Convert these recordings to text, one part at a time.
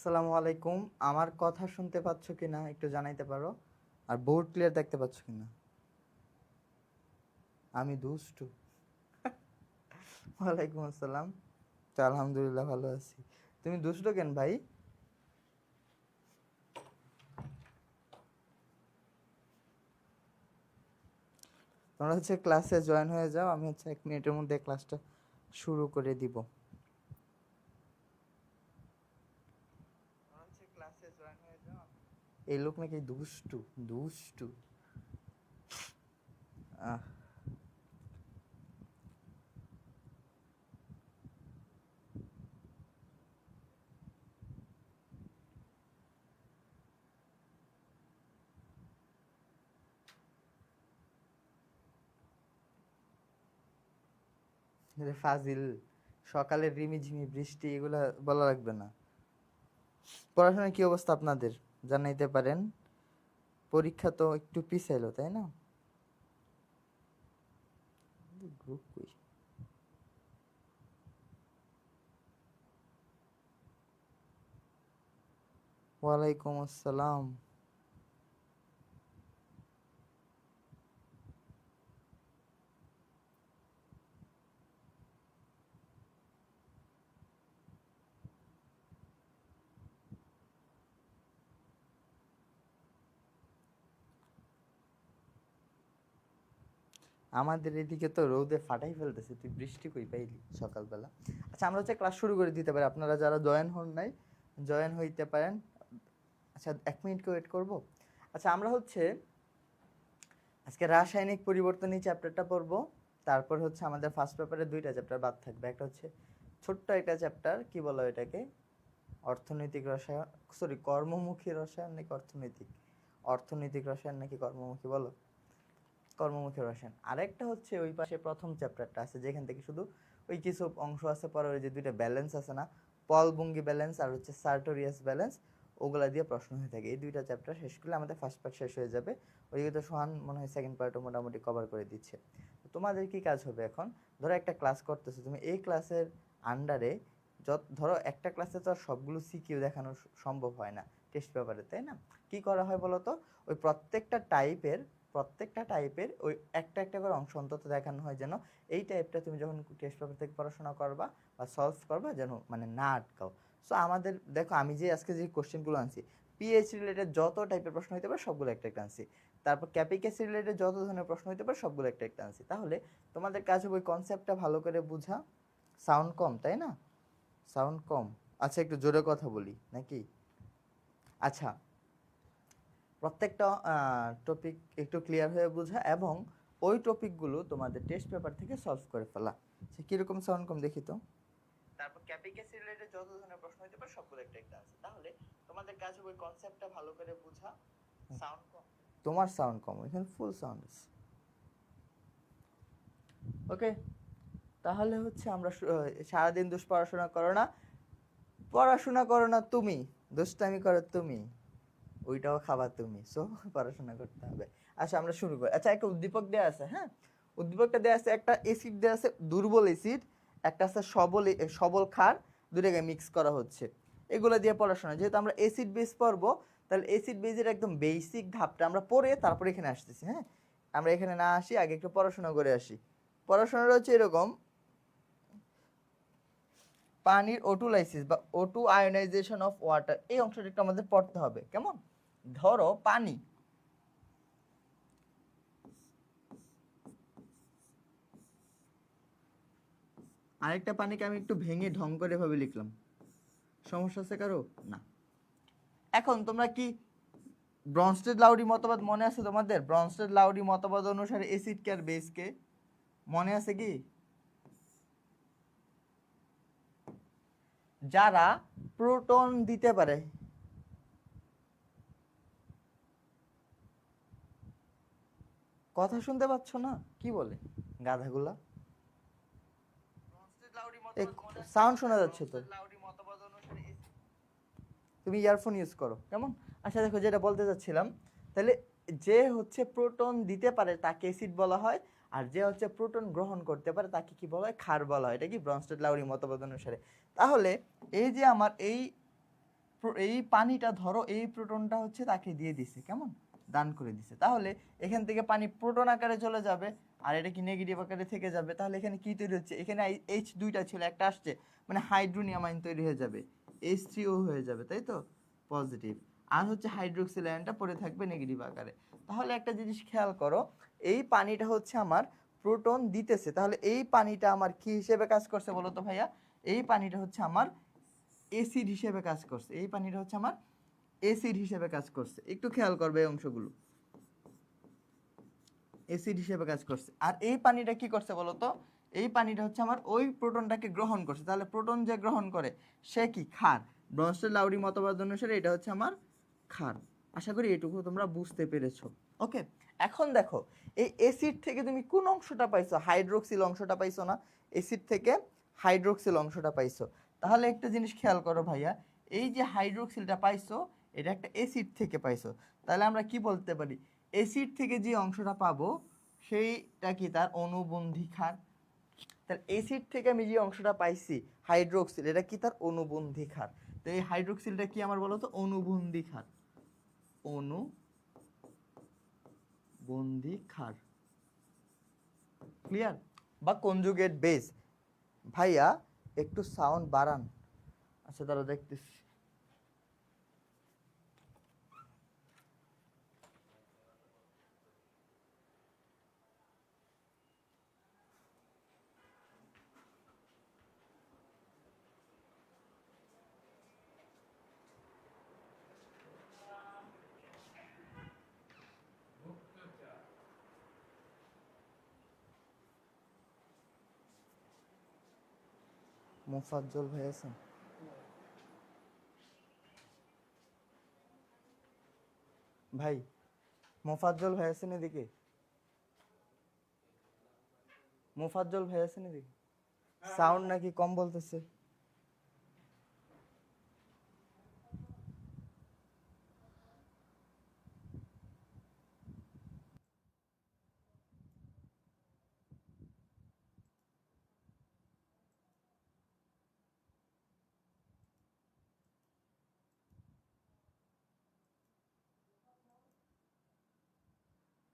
আসসালামু আলাইকুম। আমার কথা শুনতে পাচ্ছ কিনা একটু জানাইতে পারো? আর বোর্ড ক্লিয়ার দেখতে পাচ্ছ কিনা? আমি দুষ্টু। ওয়ালাইকুম আসসালাম। তো আলহামদুলিল্লাহ ভালো আছি। তুমি দুষ্টু কেন ভাই? তোমরা হচ্ছে ক্লাসে জয়েন হয়ে যাও, আমি হচ্ছে 1 মিনিটের মধ্যে ক্লাসটা শুরু করে দিব। তোমরা হচ্ছে ক্লাসে জয়েন হয়ে যাও। এই লোক নাকি দুষ্টু দুষ্টু। আহ রে ফাজিল, সকালের রিমিঝিমি বৃষ্টি এগুলা বলা লাগবে না। পড়াশোনার কি অবস্থা আপনাদের জানাইতে পারেন? পরীক্ষা তো একটু পিছাইলো, তাই না? গ্রুপ কই? ওয়ালাইকুম আসসালাম। আমাদের এদিকে তো রোদে ফাটাই ফেলতেছে, তুই বৃষ্টি কই পাইলি সকালবেলা? আচ্ছা, আমরা হচ্ছে ক্লাস শুরু করে দিতে পারি, আপনারা যারা জয়েন হন নাই জয়েন হইতে পারেন। আচ্ছা, 1 মিনিট ওয়েট করব। আচ্ছা, আমরা হচ্ছে আজকে রাসায়নিক পরিবর্তনী চ্যাপ্টারটা পড়বো। তারপর হচ্ছে আমাদের ফার্স্ট পেপারে 2টা চ্যাপ্টার বাদ থাকবে। একটা হচ্ছে ছোট্ট একটা চ্যাপ্টার, কি বলো এটাকে, অর্থনৈতিক রসায়ন, সরি কর্মমুখী রসায়ন নাকি অর্থনৈতিক, অর্থনৈতিক রসায়ন নাকি কর্মমুখী বলো? কর্মমুখী রসায়ন। আরেকটা হচ্ছে ওই পাশে প্রথম চ্যাপ্টারটা আছে, যেখান থেকে শুধু ওই কিছু অংশ আছে, পরে ওই যে 2টা ব্যালেন্স আছে না, পলবঙ্গি ব্যালেন্স আর হচ্ছে সার্টোরিয়াস ব্যালেন্স, ওগুলা দিয়ে প্রশ্ন হয়ে থাকে। এই 2টা চ্যাপ্টার শেষ করলে আমাদের ফার্স্ট পার্ট শেষ হয়ে যাবে। ওইদিকে তো সোহান মনে হয় সেকেন্ড পার্টও মোটামুটি কভার করে দিচ্ছে। তো তোমাদের কি কাজ হবে এখন? ধরো একটা ক্লাস করতেছো তুমি, এই ক্লাসের আন্ডারে ধরো একটা ক্লাসে তো আর সবগুলো সিকিউ দেখানো সম্ভব হয় না টেস্ট পেপারে, তাই না? কি করা হয় বলো তো? ওই প্রত্যেকটা টাইপের ওই একটা একটা করে অংশ অন্তত দেখানো হয়, যেন এই টাইপটা তুমি যখন টেস্ট পেপার থেকে পড়াশোনা করবা বা সলভ করবা যেন মানে না আটকাও। সো আমাদের দেখো, আমি যে আজকে যে কোশ্চেনগুলো আনছি, পিএইচ রিলেটেড যত টাইপের প্রশ্ন হতে পারে সবগুলো একটা একটা আনছি। তারপর ক্যাপিকেসি রিলেটেড যত ধরনের প্রশ্ন হতে পারে সবগুলো একটা একটা আনছি। তাহলে তোমাদের কাজ হবে ওই কনসেপ্টটা ভালো করে বোঝা। সাউন্ড কম, তাই না? সাউন্ড কম। আচ্ছা, একটু জোরে কথা বলি নাকি? আচ্ছা, প্রত্যেকটা টপিক একটু ক্লিয়ার হয়ে বোঝা এবং ওই টপিকগুলো তোমাদের টেস্ট পেপার থেকে সলভ করে ফেলা। সে কিরকম সাউন্ড কম দেখি তো। তারপর ক্যাপিকেসি রিলেটেড যত ধরনের প্রশ্ন হতে পারে সবগুলো একটা একটা আছে। তাহলে তোমাদের কাছে ওই কনসেপ্টটা ভালো করে বোঝা। সাউন্ড কম, তোমার সাউন্ড কম, এখানে ফুল সাউন্ড আছে। ওকে, তাহলে হচ্ছে আমরা সারাদিন পড়াশোনা করো না, পড়াশোনা করো না তুমি, দুষ্টামি করো তুমি, ওইটাও খাবার তুমি। সো পড়াশোনা করতে হবে। আচ্ছা, আমরা শুরু করি। আচ্ছা, একটা উদ্দীপক দেওয়া আছে, হ্যাঁ? উদ্দীপকটা দেওয়া আছে, একটা অ্যাসিড দেওয়া আছে, দুর্বল অ্যাসিড, একটা আছে সবল সবল ক্ষার, দুটাকে মিক্স করা হচ্ছে। এগুলো দিয়ে পড়াশোনা, যেহেতু আমরা অ্যাসিড বেস পড়বো, তাহলে অ্যাসিড বেসের একদম বেসিক ধাপটা আমরা পড়ে তারপরে এখানে আসতেছি, হ্যাঁ? আমরা এখানে না আসি, আগে একটু পড়াশোনা করে আসি। পড়াশোনাটা হচ্ছে এরকম: পানির ওটুলাইসিস বা ওটু আয়োনাইজেশন অফ ওয়াটার, এই অংশটা একটু আমাদের পড়তে হবে। কেমন? ধরো পানি, আরেকটা পানিকে আমি একটু ভেঙে ঢং করে ভাবে লিখলাম, সমস্যা আছে কারো? না। এখন তোমরা কি ব্রনস্টেড লাউরি মতবাদ মনে আছে তোমাদের? ব্রনস্টেড লাউরি মতবাদ অনুসারে অ্যাসিড কে আর বেস কে মনে আছে কি? যারা প্রোটন দিতে পারে। কথা শুনতে পাচ্ছ না? কি বলে গাধাগুলা? সাউন্ড শোনা যাচ্ছে তো, তুমি ইয়ারফোন ইউজ করো, কেমন? আচ্ছা দেখো, যেটা বলতে চাচ্ছিলাম, তাহলে যে হচ্ছে প্রোটন দিতে পারে তাকে অ্যাসিড বলা হয়, আর যে হচ্ছে প্রোটন গ্রহণ করতে পারে তাকে কি বলা হয়? ক্ষার বলা হয়। এটা কি ব্রনস্টেড লাউরি মতবাদ অনুসারে। তাহলে এই যে আমার এই এই পানিটা ধরো এই প্রোটনটা হচ্ছে তাকে দিয়ে দিছে, কেমন দান করে দিছে, তাহলে এখান থেকে পানি প্রোটন আকারে চলে যাবে আর এটা কি নেগেটিভ আকারে থেকে যাবে, তাহলে এখানে কি তৈরি হচ্ছে, এখানে এইচ দুইটা ছিল একটা আসছে, মানে হাইড্রোনিয়াম আয়ন তৈরি হয়ে যাবে, H3O হয়ে যাবে, তাই তো পজিটিভ, আর হচ্ছে হাইড্রোক্সিল আয়নটা পড়ে থাকবে নেগেটিভ আকারে। তাহলে একটা জিনিস খেয়াল করো, এই পানিটা হচ্ছে আমার প্রোটন দিতেছে, তাহলে এই পানিটা আমার কি হিসেবে কাজ করছে বলো তো ভাইয়া, এই পানিটা হচ্ছে আমার অ্যাসিড হিসেবে কাজ করছে, এই পানিটা হচ্ছে আমার অ্যাসিড হিসেবে কাজ করছে, একটু খেয়াল করবে এই অংশগুলো, অ্যাসিড হিসেবে কাজ করছে। আর এই পানিটা কি করছে বলো তো, এই পানিটা হচ্ছে আমার ওই প্রোটনটাকে গ্রহণ করছে, তাহলে প্রোটন যে গ্রহণ করে সে কি ক্ষার, ব্রনস্টের লাউরি মতবাদ অনুসারে এটা হচ্ছে আমার ক্ষার। আশা করি এটুকু তোমরা বুঝতে পেরেছো। ওকে, এখন দেখো এই অ্যাসিড থেকে তুমি কোন অংশটা পাইছো, হাইড্রোক্সিল অংশটা পাইছো না, অ্যাসিড থেকে হাইড্রোক্সিল অংশটা পাইছো, তাহলে একটা জিনিস খেয়াল করো ভাইয়া, এই যে হাইড্রোক্সিলটা পাইছো এটা একটা অ্যাসিড থেকে পাইছো, তাহলে আমরা কি বলতে পারি, অ্যাসিড থেকে যে অংশটা পাবো সেইটা কি তার অনুবন্ধী ক্ষার, তাহলে অ্যাসিড থেকে আমি যে অংশটা পাইছি হাইড্রোক্সিল, এটা কি তার অনুবন্ধী ক্ষার, তো এই হাইড্রোক্সিলটা কি আমার বলো তো অনুবন্ধী ক্ষার, অনুবন্ধী ক্ষার, ক্লিয়ার, বা কনজুগেট বেস। ভাইয়া একটু সাউন্ড বাড়ান, আচ্ছা তারা দেখতেছি। মোফাজ্জল ভাই আছেন? ভাই মোফাজ্জল ভাই আছেন এদিকে? মোফাজ্জল ভাই আছেন এদিকে? সাউন্ড নাকি কম বলতেছে।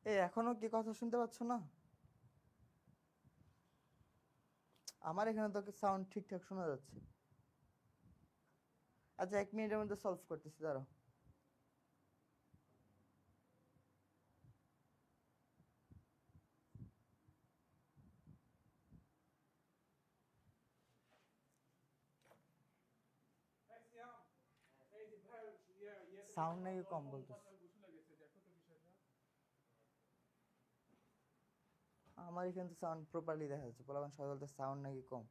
এই এখনো কি কথা শুনতে পাচ্ছ না? আমার এখানে তো সাউন্ড ঠিকঠাক শোনা যাচ্ছে। আচ্ছা 1 মিনিটের মধ্যে সলভ করতেছি, দাঁড়াও। সাউন্ড নাকি কম বলতেছে, আমার এখানে তো সাউন্ড প্রপারলি দেখা যাচ্ছে, পোলাপান সবাই বলতে সাউন্ড নাকি কম।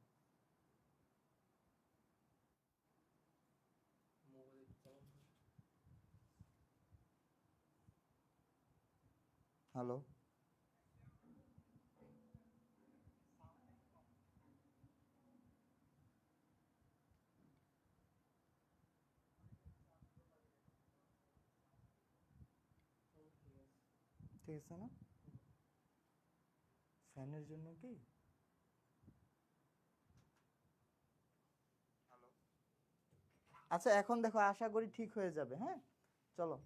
হ্যালো, ঠিক আছে না? ফ্যানের জন্য কি? আচ্ছা এখন দেখো, আশা করি ঠিক হয়ে যাবে, হ্যাঁ চলো।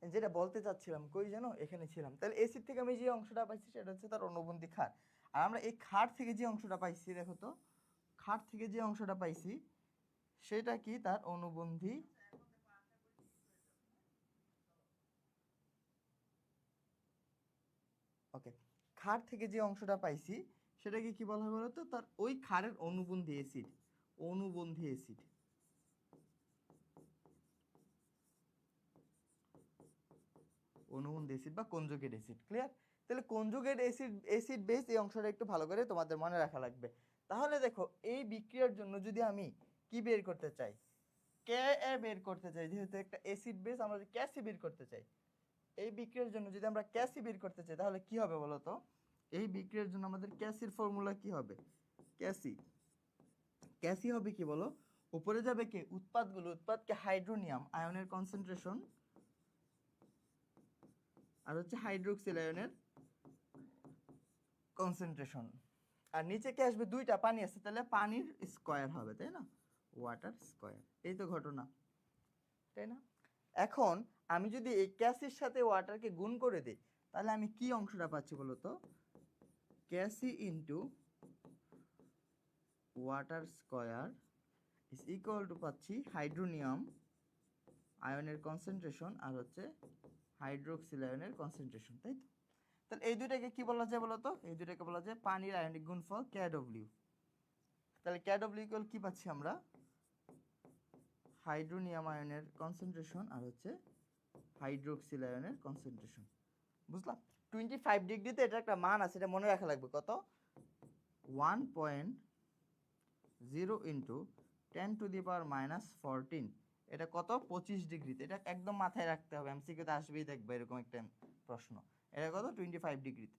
যেটা বলতে চাচ্ছিলাম কই যেন, এখানে ছিলাম। তাহলে এসিড থেকে আমি যে অংশটা পাইছি সেটা হচ্ছে তার অনুবন্ধী ক্ষার, আর আমরা এই ক্ষার থেকে যে অংশটা পাইছি, দেখো তো ক্ষার থেকে যে অংশটা পাইছি সেটা কি তার অনুবন্ধী। ওকে, ক্ষার থেকে যে অংশটা পাইছি সেটাকে কি বলা হয় বলতো, তার ওই ক্ষারের অনুবন্ধী অ্যাসিড, অনুবন্ধী অ্যাসিড, অনুবন্ধী অ্যাসিড বা কনজুগেট অ্যাসিড, ক্লিয়ার। তাহলে কনজুগেট অ্যাসিড, অ্যাসিড বেস, এই অংশটা একটু ভালো করে তোমাদের মনে রাখা লাগবে। তাহলে দেখো এই বিক্রিয়ার জন্য যদি আমি কি বের করতে চাই, কে এ বের করতে চাই, যেহেতু একটা অ্যাসিড বেস আমরা যদি ক্যাসি বের করতে চাই, এই বিক্রিয়ার জন্য যদি আমরা ক্যাসি বের করতে চাই তাহলে কি হবে বলো তো, এই বিক্রিয়ার জন্য আমাদের ক্যাসির ফর্মুলা কি হবে, ক্যাসি, ক্যাসি হবে কি বলো, উপরে যাবে কি উৎপাদগুলো, উৎপাদকে হাইড্রোনিয়াম আয়নের কনসেন্ট্রেশন আর হচ্ছে হাইড্রোক্সিল আয়নের কনসেন্ট্রেশন, আর নিচে কি আসবে, দুইটা পানি আছে, তাহলে পানির স্কয়ার হবে, তাই না? ওয়াটার স্কয়ার, এই তো ঘটনা, তাই না? এখন আমি যদি এই ক্যাসির সাথে ওয়াটারকে গুণ করে দিই, তাহলে আমি কি অংশটা পাচ্ছি বলো তো? Cassie into water square is equal two পাচ্ছি হাইড্রোনিয়াম আয়নের কনসেন্ট্রেশন আর হচ্ছে হাইড্রোক্সিল আয়নের কনসেন্ট্রেশন, তাই তো? তাহলে এই দুইটাকে কি বলা যায় বলো তো? এই দুইটাকে বলা যায় পানির আয়নিক গুণফল KW। তাহলে KW ইকুয়াল কি পাচ্ছি আমরা? হাইড্রোনিয়াম আয়নের কনসেন্ট্রেশন আর হচ্ছে হাইড্রোক্সিল আয়নের কনসেন্ট্রেশন। বুঝলাম? 25 ডিগ্রিতে এটা একটা মান আছে, এটা মনে রাখা লাগবে। কত? 1.0 ইন্টু 10⁻⁻14। এটা কত? 25 ডিগ্রিতে। এটা একদম মাথায় রাখতে হবে, এমসিকিউতে আসবেই, দেখবে এরকম একটা প্রশ্ন। এটা কত? 25 ডিগ্রিতে।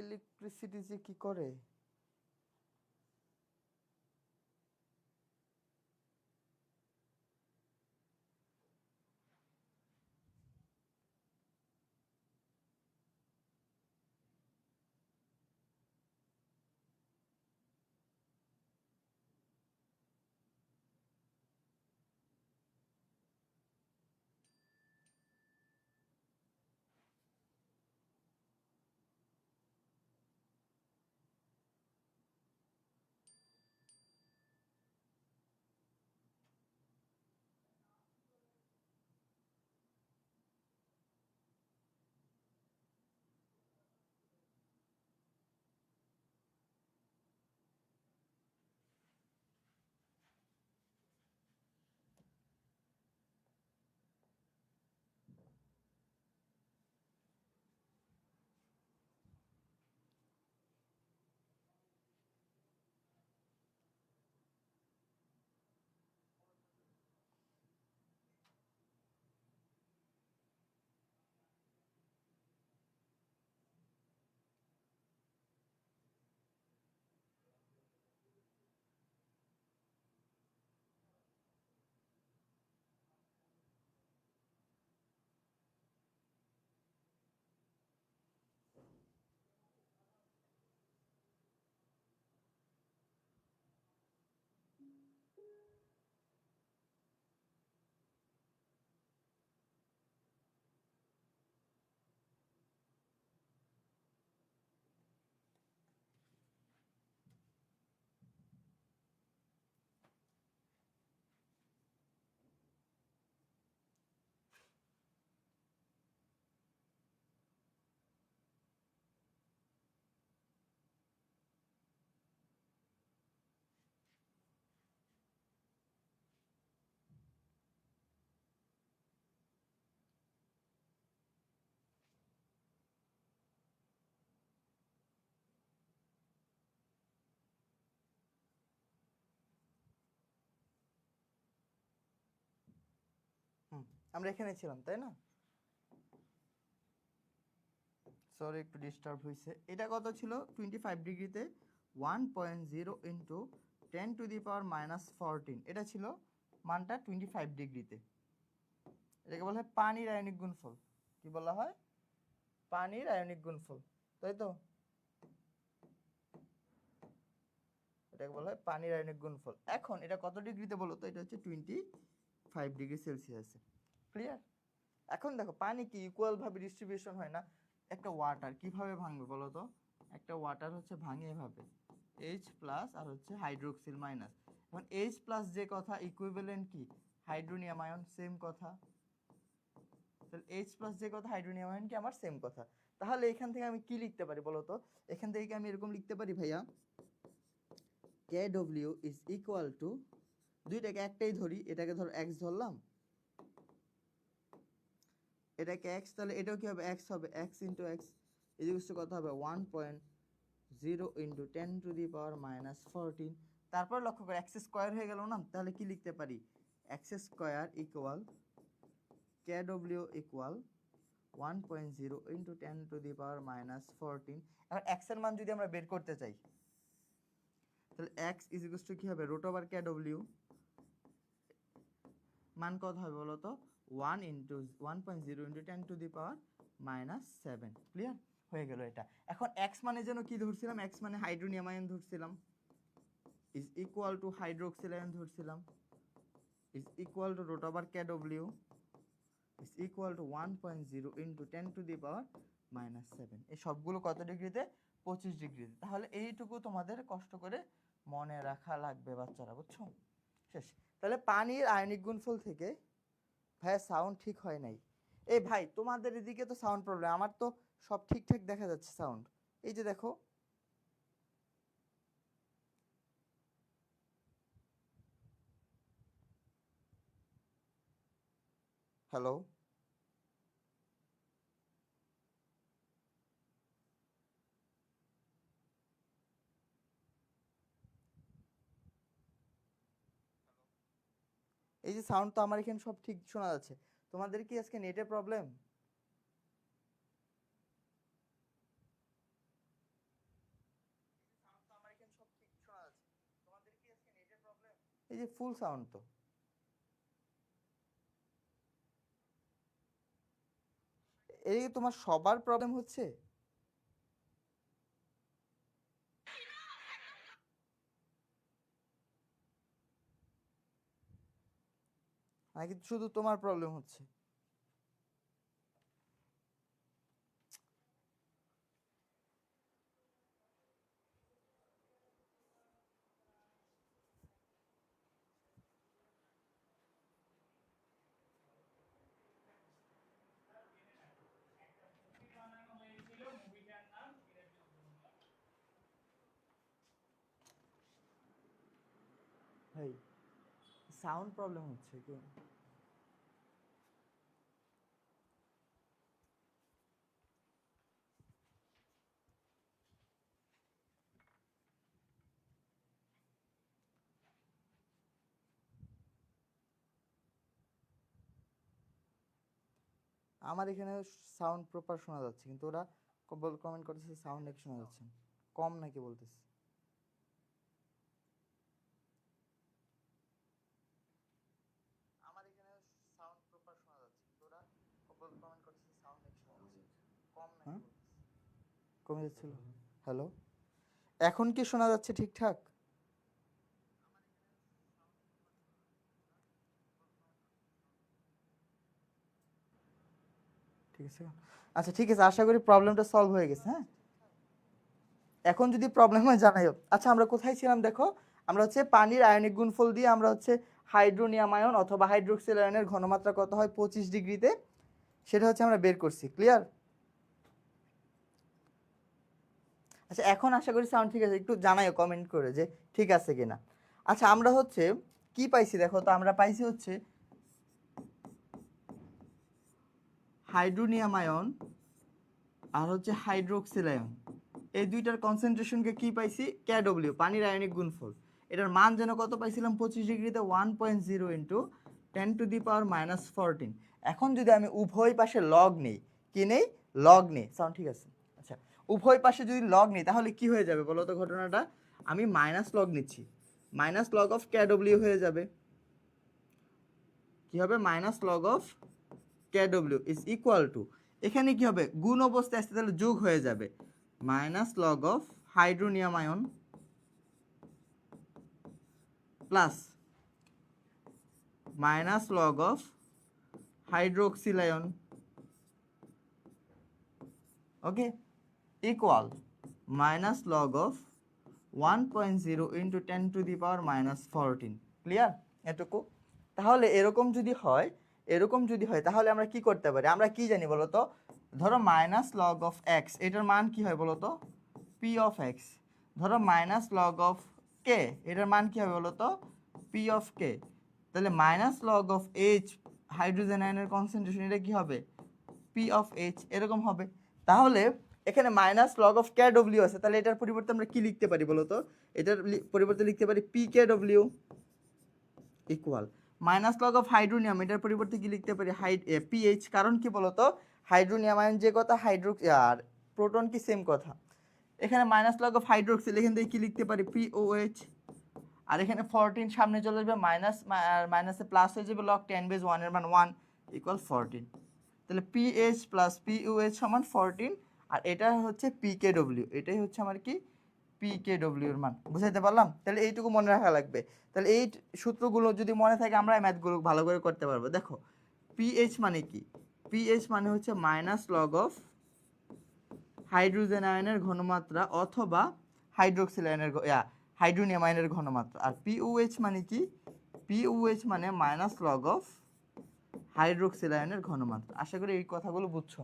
ইলেকট্রিসিটি যে কি করে! আমরা এখানে ছিলাম, তাই না? সরি, একটু ডিস্টার্ব হয়েছে। এটা কত ছিল? 25 ডিগ্রিতে 1.0 ইন্টু 10⁻⁻14, এটা ছিল মানটা 25 ডিগ্রিতে। এটাকে বলা হয় পানির আয়নিক গুণফল। কি বলা হয়? পানির আয়নিক গুণফল, তাই তো? এটাকে বলা হয় পানির আয়নিক গুণফল। এখন এটা কত ডিগ্রিতে বলো তো? এটা হচ্ছে 25 ডিগ্রি সেলসিয়াসে। ক্লিয়ার? এখন দেখো, পানি কি ইকুয়াল ভাবে ডিস্ট্রিবিউশন হয় না? একটা ওয়াটার কিভাবে ভাঙবে বলো তো? একটা ওয়াটার হচ্ছে ভাঙে এভাবে, H প্লাস আর হচ্ছে হাইড্রোক্সিল মাইনাস। এখন H প্লাস যে কথা, ইকুইভ্যালেন্ট কি? হাইড্রোনিয়াম আয়ন, সেম কথা। তাহলে H প্লাস যে কথা, হাইড্রোনিয়াম আয়ন কি আমার সেম কথা। তাহলে এখান থেকে আমি কি লিখতে পারি বলো তো? এখান থেকে আমি এরকম লিখতে পারি ভাইয়া, KW ইজ ইকুয়াল টু, দুইটাকে একটাই ধরি, এটাকে ধর x ধরলাম, এটাকে x, তাহলে এটাও কি হবে? x হবে, x ইন্টু এক্স ইজিকস টু কত হবে? 1.0 ইন্টু 10⁻⁻14। তারপর লক্ষ্য করে এক্স স্কোয়ার হয়ে গেল না? তাহলে কি লিখতে পারি? X square equal KW equal 1.0 into 10⁻⁻14। এখন এক্স এর মান যদি আমরা বের করতে চাই তাহলে এক্স ইজ ইকুয়াল টু কি হবে রুট ওভার কে ডব্লিউ, মান কত হবে বলো তো 1.0 ইন্টু 10⁻⁻7। ক্লিয়ার হয়ে গেল এটা। এখন এক্স মানে যেন কি ধরছিলাম, এক্স মানে হাইড্রোনিয়াম আয়ন ধরছিলাম, is equal to hydroxyl ion ধরছিলাম, is equal to root over K W is equal to 1.0 into 10⁻⁻7। এই সবগুলো কত ডিগ্রিতে? 25 ডিগ্রিতে। তাহলে এইটুকু তোমাদের কষ্ট করে মনে রাখা লাগবে বাচ্চারা, বুঝছো? শেষ। তাহলে পানির আয়নিক গুণফল থেকে ভাইয়া সাউন্ড ঠিক হয় নাই। এই ভাই তোমাদের এদিকে তো সাউন্ড প্রবলেম, আমার তো সব ঠিকঠাক দেখা যাচ্ছে সাউন্ড। এই যে দেখো, হ্যালো, এই যে সাউন্ড তো আমার এখানে সব ঠিক শোনা যাচ্ছে। তোমাদের কি আজকে নেটের প্রবলেম? এই যে ফুল সাউন্ড তো। এই তোমার সবার প্রবলেম হচ্ছে নাকি শুধু তোমার প্রবলেম হচ্ছে? ভাই সাউন্ড প্রবলেম হচ্ছে কি? আমার এখানে সাউন্ড প্রপার শোনা যাচ্ছে, কিন্তু ওরা কমেন্ট করতেছে সাউন্ড নাকি শোনা যাচ্ছে না। কম নাকি বলতেছে। আমার এখানে সাউন্ড প্রপার শোনা যাচ্ছে, কিন্তু ওরা কমেন্ট করতেছে সাউন্ড নাকি শোনা যাচ্ছে কম নাকি বলতেছে। কমে যাচ্ছিল। হ্যালো, এখন কি শোনা যাচ্ছে ঠিকঠাক? ঠিক আছে, আচ্ছা ঠিক আছে, আশা করি প্রবলেমটা সলভ হয়ে গেছে। হ্যাঁ, এখন যদি প্রবলেম হয় জানাইও। আচ্ছা আমরা কোথায় ছিলাম দেখো, আমরা হচ্ছে পানির আয়নিক গুণফল দিয়ে আমরা হচ্ছে হাইড্রোনিয়াম আয়ন অথবা হাইড্রোক্সিল আয়নের ঘনমাত্রা কত হয় 25 ডিগ্রিতে, সেটা হচ্ছে আমরা বের করছি। ক্লিয়ার? আচ্ছা এখন আশা করি সাউন্ড ঠিক আছে, একটু জানাইও কমেন্ট করে যে ঠিক আছে কিনা। আচ্ছা আমরা হচ্ছে কি পাইছি দেখো তো, আমরা পাইছি হচ্ছে হাইড্রোনিয়াম আয়ন আর হচ্ছে হাইড্রোক্সিল আয়ন, এই দুইটার কনসেন্ট্রেশনকে কি পাইছি KW, পানির আয়নিক গুণফল। এটার মান যেন কত পাইছিলাম 25 ডিগ্রিতে 1.0 ইন্টু 10⁻⁻14। এখন যদি আমি উভয় পাশে লগ নেই, কি নেই? লগ নেই। সাউন্ড ঠিক আছে? আচ্ছা উভয় পাশে যদি লগ নেই তাহলে কি হয়ে যাবে বলো তো ঘটনাটা? আমি মাইনাস লগ নিচ্ছি, মাইনাস লগ অফ KW হয়ে যাবে। কি হবে? Minus log of KW is equal two, এখানে কি হবে গুণ অবস্থায় আসতে তাহলে যোগ হয়ে যাবে, minus log of hydronium ion plus minus log of hydroxyl ion, okay, equal minus log of 1.0 into 10⁻⁻14। Clear? এটুকু। তাহলে এরকম যদি হয় তাহলে আমরা কি করতে পারি? আমরা কি জানি বলো তো? ধরো মাইনাস লগ অফ এক্স, এটার মান কি হয় বলো তো? P of x. ধরো মাইনাস লগ অফ কে, এটার মান কি হবে বলো তো? পি অফ কে। তাহলে minus log of H, hydrogen আয়নের কনসেন্ট্রেশন, এটা কি হবে? পি অফ এইচ, এরকম হবে। তাহলে এখানে minus log of K W আছে, তাহলে এটার পরিবর্তে আমরা কি লিখতে পারি বলো তো? এটার পরিবর্তে লিখতে পারি P K W equal minus log of hydronium, এটার পরিবর্তে কি লিখতে পারি? পিএইচ। কারণ কি বলতো? হাইড্রোনিয়াম আয়ন যে কথা, আর প্রোটন কি সেম কথা। এখানে মাইনাস লগ অফ হাইড্রোক্সিল, এখান থেকে কি লিখতে পারি POH, আর এখানে 14 সামনে চলে যাবে মাইনাস, আর মাইনাসে প্লাস হয়ে যাবে লগ 10 বেস 1 এর মান 1 ইকুয়াল 14। তাহলে PH প্লাস POH সমান 14, আর এটা হচ্ছে PKW, এটাই হচ্ছে আমার কি PKW এর মান। বুঝাইতে পারলাম? তাহলে এইটুকু মনে রাখা লাগবে। তাহলে এই সূত্রগুলো যদি মনে থাকে আমরা ম্যাথগুলো ভালো করে করতে পারবো। দেখো PH মানে কি, PH মানে হচ্ছে মাইনাস লগ অফ হাইড্রোজেন আয়নের ঘনমাত্রা অথবা হাইড্রোক্সিল আয়নের হাইড্রোনিয়াম আয়নের ঘনমাত্রা। আর POH মানে কি, POH মানে মাইনাস লগ অফ হাইড্রোক্সিল আয়নের ঘনমাত্রা। আশা করি এই কথাগুলো বুঝছো।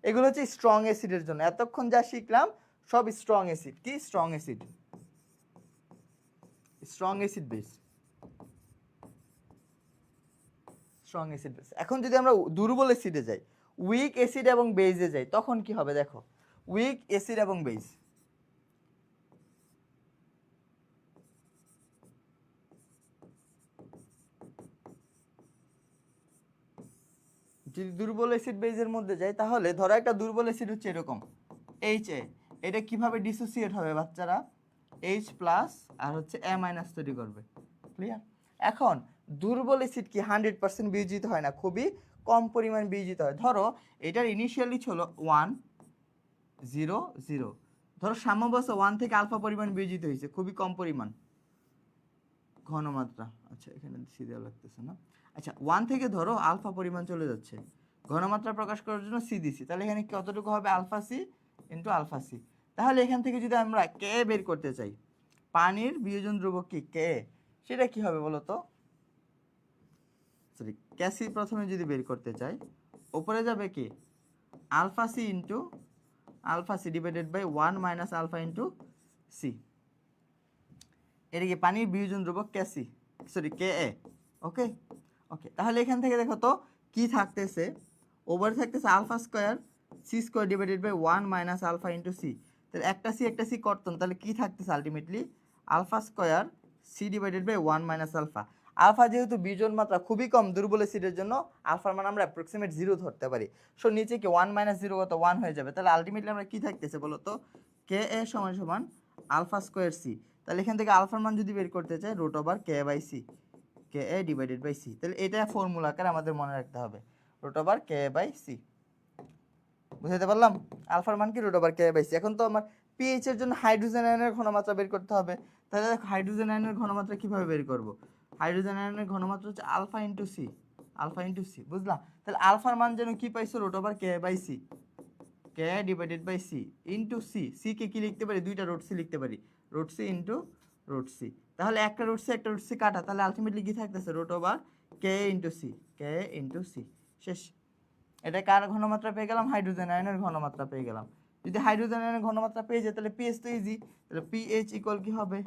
এগুলো হচ্ছে স্ট্রং অ্যাসিডের জন্য, এতক্ষণ যা শিখলাম সব স্ট্রং অ্যাসিড। কি strong acid? Strong acid base, strong acid base. এখন যদি আমরা দুর্বল অ্যাসিডে যাই, উইক অ্যাসিড এবং বেসে যাই, তখন কি হবে দেখো। উইক অ্যাসিড এবং বেস, যদি দুর্বল অ্যাসিড বেজের মধ্যে যাই, তাহলে ধরো একটা দুর্বল অ্যাসিড হচ্ছে এরকম HA, এটা কিভাবে ডিসোসিয়েট হবে বাচ্চারা, H প্লাস আর হচ্ছে A মাইনাস তৈরি করবে। ক্লিয়ার? এখন দুর্বল অ্যাসিড কি 100% বিয়োজিত হয় না, খুবই কম পরিমাণ বিয়োজিত হয়। ধরো এটার ইনিশিয়ালি ছিল 1 0 0, ধরো সাম্যাবস্থা 1 থেকে আলফা পরিমাণ বিয়োজিত হয়েছে, খুবই কম পরিমাণ ঘনমাত্রা। আচ্ছা এখানে সিরিয়াল লাগতেছে না। আচ্ছা 1 থেকে ধরো আলফা পরিমাণ চলে যাচ্ছে, ঘনমাত্রা প্রকাশ করার জন্য সি দিছি, তাহলে এখানে কতটুকু হবে alpha C into alpha C. তাহলে এখান থেকে যদি আমরা কে বের করতে চাই, পানির বিয়োজন ধ্রুবক কি কে, সেটা কি হবে বলো তো, সরি ক্যাসি প্রথমে যদি বের করতে চাই, উপরে যাবে কি alpha C into alpha C divided by 1 minus alpha into C. এটা কি পানির বিয়োজন ধ্রুবক ক্যাসি, সরি কে এ। ওকে ওকে, তাহলে এখান থেকে দেখো তো কি থাকতেছে, ওভার থাকতেছে alpha square C square divided by 1 minus alpha into C. তাহলে একটা সি করতাম, তাহলে কি থাকতেছে ultimately alpha square C divided by 1 minus alpha. Alpha যেহেতু বিয়োজন মাত্রা খুবই কম দুর্বল অ্যাসিডের জন্য, আলফার মান আমরা অ্যাপ্রক্সিমেট 0 ধরতে পারি। সো নিচে কি 1 মাইনাস 0 কত 1 হয়ে যাবে। তাহলে আলটিমেটলি আমরা কি থাকতেছে বলো তো, কে এ সমান সমান আলফা স্কোয়ার সি। তাহলে এখান থেকে আলফার মান যদি বের করতে চাই root over K by C, K A divided by C. তাহলে এটা ফর্মুলা আকারে আমাদের মনে রাখতে হবে, root over K by C. বুঝতে পারলাম? আলফার মান কি root over K by C. এখন তো আমার পিএইচ এর জন্য হাইড্রোজেন আয়নের ঘনমাত্রা বের করতে হবে। তাহলে দেখো হাইড্রোজেন আয়নের ঘনমাত্রা কিভাবে বের করব, হাইড্রোজেন আয়নের ঘনমাত্রা হচ্ছে alpha into C, alpha into C. বুঝলাম? তাহলে আলফার মান যেন কি পাইছো root over K by C, K divided by C into C. C কে কি লিখতে পারি, দুইটা রুট সি লিখতে পারি, root C into root C. তাহলে একটা রুট সি কাটা, তাহলে আলটিমেটলি কি থাকতেছে root over K into C, K into C. শেষ। এটা কার ঘনমাত্রা পেয়ে গেলাম, হাইড্রোজেন আয়নের ঘনমাত্রা পেয়ে গেলাম। যদি হাইড্রোজেন আয়নের ঘনমাত্রা পেয়ে যায় তাহলে পিএইচ তো ইজি, তাহলে পিএইচ ইকুয়াল কি হবে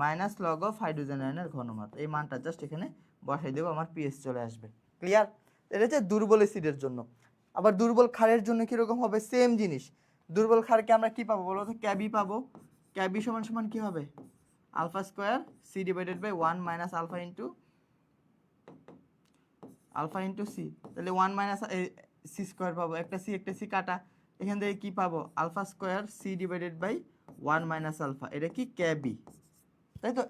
মাইনাস লগ অফ হাইড্রোজেন আয়নের ঘনমাত্রা। এই মানটা জাস্ট এখানে বসাই দেবো, আমার পিএইচ চলে আসবে। ক্লিয়ার? এটা হচ্ছে দুর্বল অ্যাসিডের জন্য। আবার দুর্বল ক্ষারের জন্য কীরকম হবে, সেম জিনিস। দুর্বল ক্ষারকে আমরা কি পাবো বলো তো, ক্যাবি পাবো। ক্যাবি সমান সমান কি হবে alpha square C divided by 1 minus alpha into C. তাহলে 1 মাইনাস সি স্কোয়ার পাবো, একটা সি কাটা, এখান থেকে কি পাবো alpha square C divided by 1 minus alpha. এটা কি ক্যাবি, তাই তো।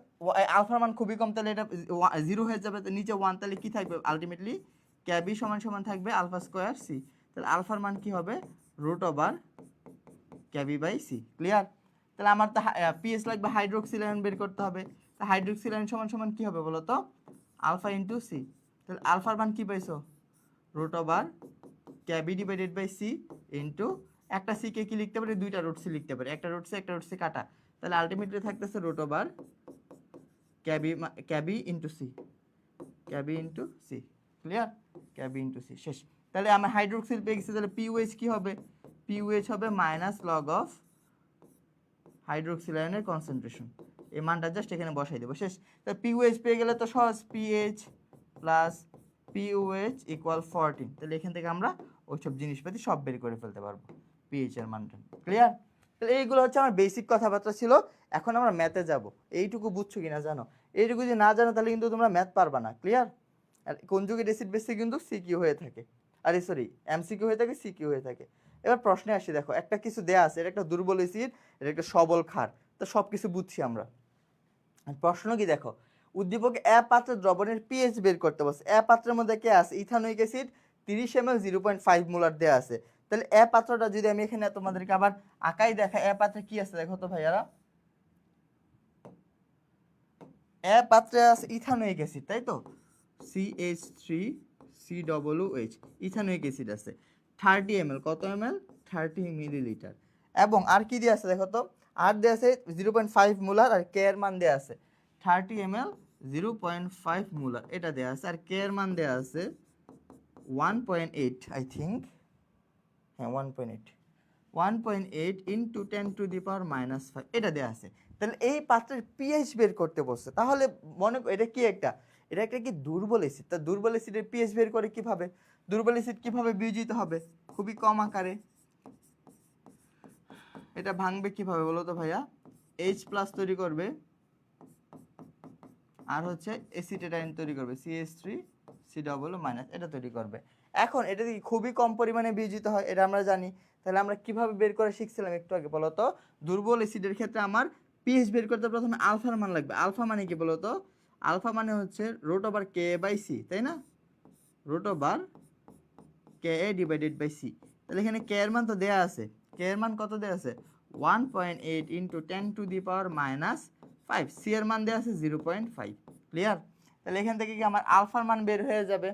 আলফার মান খুবই কম, তাহলে এটা 0 হয়ে যাবে, তো নিচে 1, তাহলে কি থাকবে আলটিমেটলি ক্যাবি সমান সমান থাকবে আলফা স্কোয়ার সি। তাহলে আলফার মান কি হবে root over K b by C. Clear? তাহলে আমার তো পিএস লাগবে, হাইড্রোক্সিল আয়ন বের করতে হবে। তা হাইড্রোক্সিল আয়ন সমান সমান কি হবে বলো তো, আলফা ইন্টু সি। তাহলে আলফার মান কি পাইছো root over K b divided by C into একটা সি কে কি লিখতে পারি, দুইটা রুট সি লিখতে পারি, একটা রুট সি কাটা, তাহলে আলটিমেটলি থাকতেছে root over K b into C, K b into C. Clear? K b into C. শেষ। তাহলে আমার হাইড্রোক্সিল পেয়ে গেছি, তাহলে পিওএইচ কি হবে, পিওএইচ হবে মাইনাস লগ অফ হাইড্রোক্সিল আয়নের কনসেন্ট্রেশন। এই মানটা জাস্ট এখানে বসাই দেবো। শেষ। তাহলে পিওএইচ পেয়ে গেলে তো সহজ, পিএইচ প্লাস পিওএইচ ইকুয়াল 14। তাহলে এখান থেকে আমরা ওইসব জিনিসপাতি সব বের করে ফেলতে পারবো, পিএইচ এর মানটা। ক্লিয়ার? তাহলে এইগুলো হচ্ছে আমার বেসিক কথাবার্তা ছিল। এখন আমরা ম্যাথে যাব। এইটুকু বুঝছো কিনা জানো, এইটুকু যদি না জানো তাহলে কিন্তু তোমরা ম্যাথ পারবা না। ক্লিয়ার? আর কনজুগেট অ্যাসিড বেসে কিন্তু সিকিউ হয়ে থাকে। আরে সরি এমসিকিউ হয়ে থাকে, সিকিউ হয়ে থাকে। এবার প্রশ্নে আসি, দেখো একটা কিছু দেয়া আছে, এটা একটা দুর্বল অ্যাসিড, এটা একটা সবল ক্ষার, তো সব কিছু বুঝছি আমরা। প্রশ্ন কি দেখো, উদ্দীপক এ পাত্রের দ্রবণের পিএইচ বের করতে বলছে। এ পাত্রের মধ্যে কে আছে, ইথানোয়িক অ্যাসিড 30 ml 0.5 মোলার দেয়া আছে। তাহলে এ পাত্রটা যদি আমি এখানে তোমাদেরকে আবার আঁকাই দেখাই, এ পাত্রে কি আছে দেখো তো ভাইয়ারা, এ পাত্রে আছে ইথানোয়িক অ্যাসিড, তাই তো, CH3COOH ইথানোয়িক অ্যাসিড আছে 30 ml, কত ml, 30 মিলিলিটার। এবং আর কি দিয়ে আছে দেখো তো, আর দিয়ে আছে 0.5 মোলার, আর কে এর মান দেয়া আছে 30 ml 0.5 মোলার, এটা দেয়া আছে। আর কে এর মান দেয়া আছে 1.8 আই থিঙ্ক, হ্যাঁ 1.8 ইন্টু 10⁻⁻5 এটা দেয়া আছে। তাহলে এই পাত্রের পিএইচ বের করতে বলছে। তাহলে মনে এটা কি একটা, এটা একটা কি দুর্বল অ্যাসিড। তা দুর্বল অ্যাসিডের পিএইচ বের করে কিভাবে, দুর্বল অ্যাসিড কিভাবে বিয়োজিত হবে, খুবই কম আকারে। এটা ভাঙবে কিভাবে বলো তো ভাইয়া, H+ তৈরি করবে, আর হচ্ছে এসিটেটাইন তৈরি করবে, CH3COO- এটা তৈরি করবে। এখন এটা কি খুবই কম পরিমাণে বিয়োজিত হয়, এটা আমরা জানি। তাহলে আমরা কিভাবে বের করে শিখছিলাম একটু আগে, বলো তো, দুর্বল অ্যাসিডের ক্ষেত্রে আমার পিএইচ বের করতে প্রথমে আলফার মান লাগবে। আলফা মানে কি বলো তো, আলফা মানে হচ্ছে √Ka/C, তাই না, √Ka/C। তাহলে এখানে কে এর মান তো দেয়া আছে, কে এর মান কত দেয়া আছে 1.8 ইন্টু 10⁻⁵, সি এর মান দেয়া আছে 0.5। ক্লিয়ার? তাহলে এখান থেকে কি আমার আলফার মান বের হয়ে যাবে,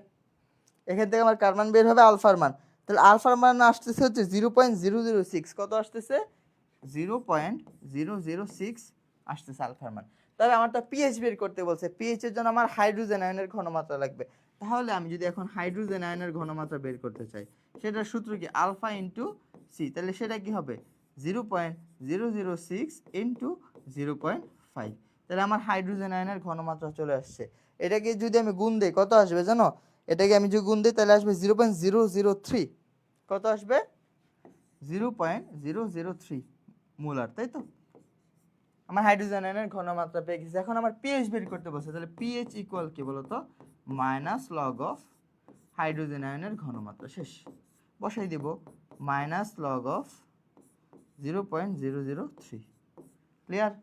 এখান থেকে আমার কার মান বের হবে, আলফার মান। তাহলে আলফার মান আসতেছে হচ্ছে 0.006, কত আসতেছে 0.006 আসতেছে আলফার মান। তবে আমার তো পিএইচ বের করতে বলছে, পিএইচ এর জন্য আমার হাইড্রোজেন আয়নের ঘনমাত্রা লাগবে। তাহলে আমি যদি এখন হাইড্রোজেন আয়নের ঘনমাত্রা বের করতে চাই, সেটার সূত্র কি আলফা ইন্টু সি, তাহলে সেটা কি হবে 0.006 ইন্টু 0.5। তাহলে আমার হাইড্রোজেন আয়নের ঘনমাত্রা চলে আসছে। এটাকে যদি আমি গুণ দিই কত আসবে জানো, এটাকে আমি যদি গুণ দিই তাহলে আসবে 0.003, কত আসবে 0.003 মোলার, তাই তো। আমার হাইড্রোজেন আয়নের ঘনমাত্রা পেয়ে গেছে। এখন আমার পিএইচ বের করতে বলছে, তাহলে পিএইচ ইকুয়াল কি বলতো, মাইনাস লগ অফ হাইড্রোজেন আয়নের ঘনমাত্রা, শেষ, বসাই দিব মাইনাস লগ অফ 0.003। ক্লিয়ার?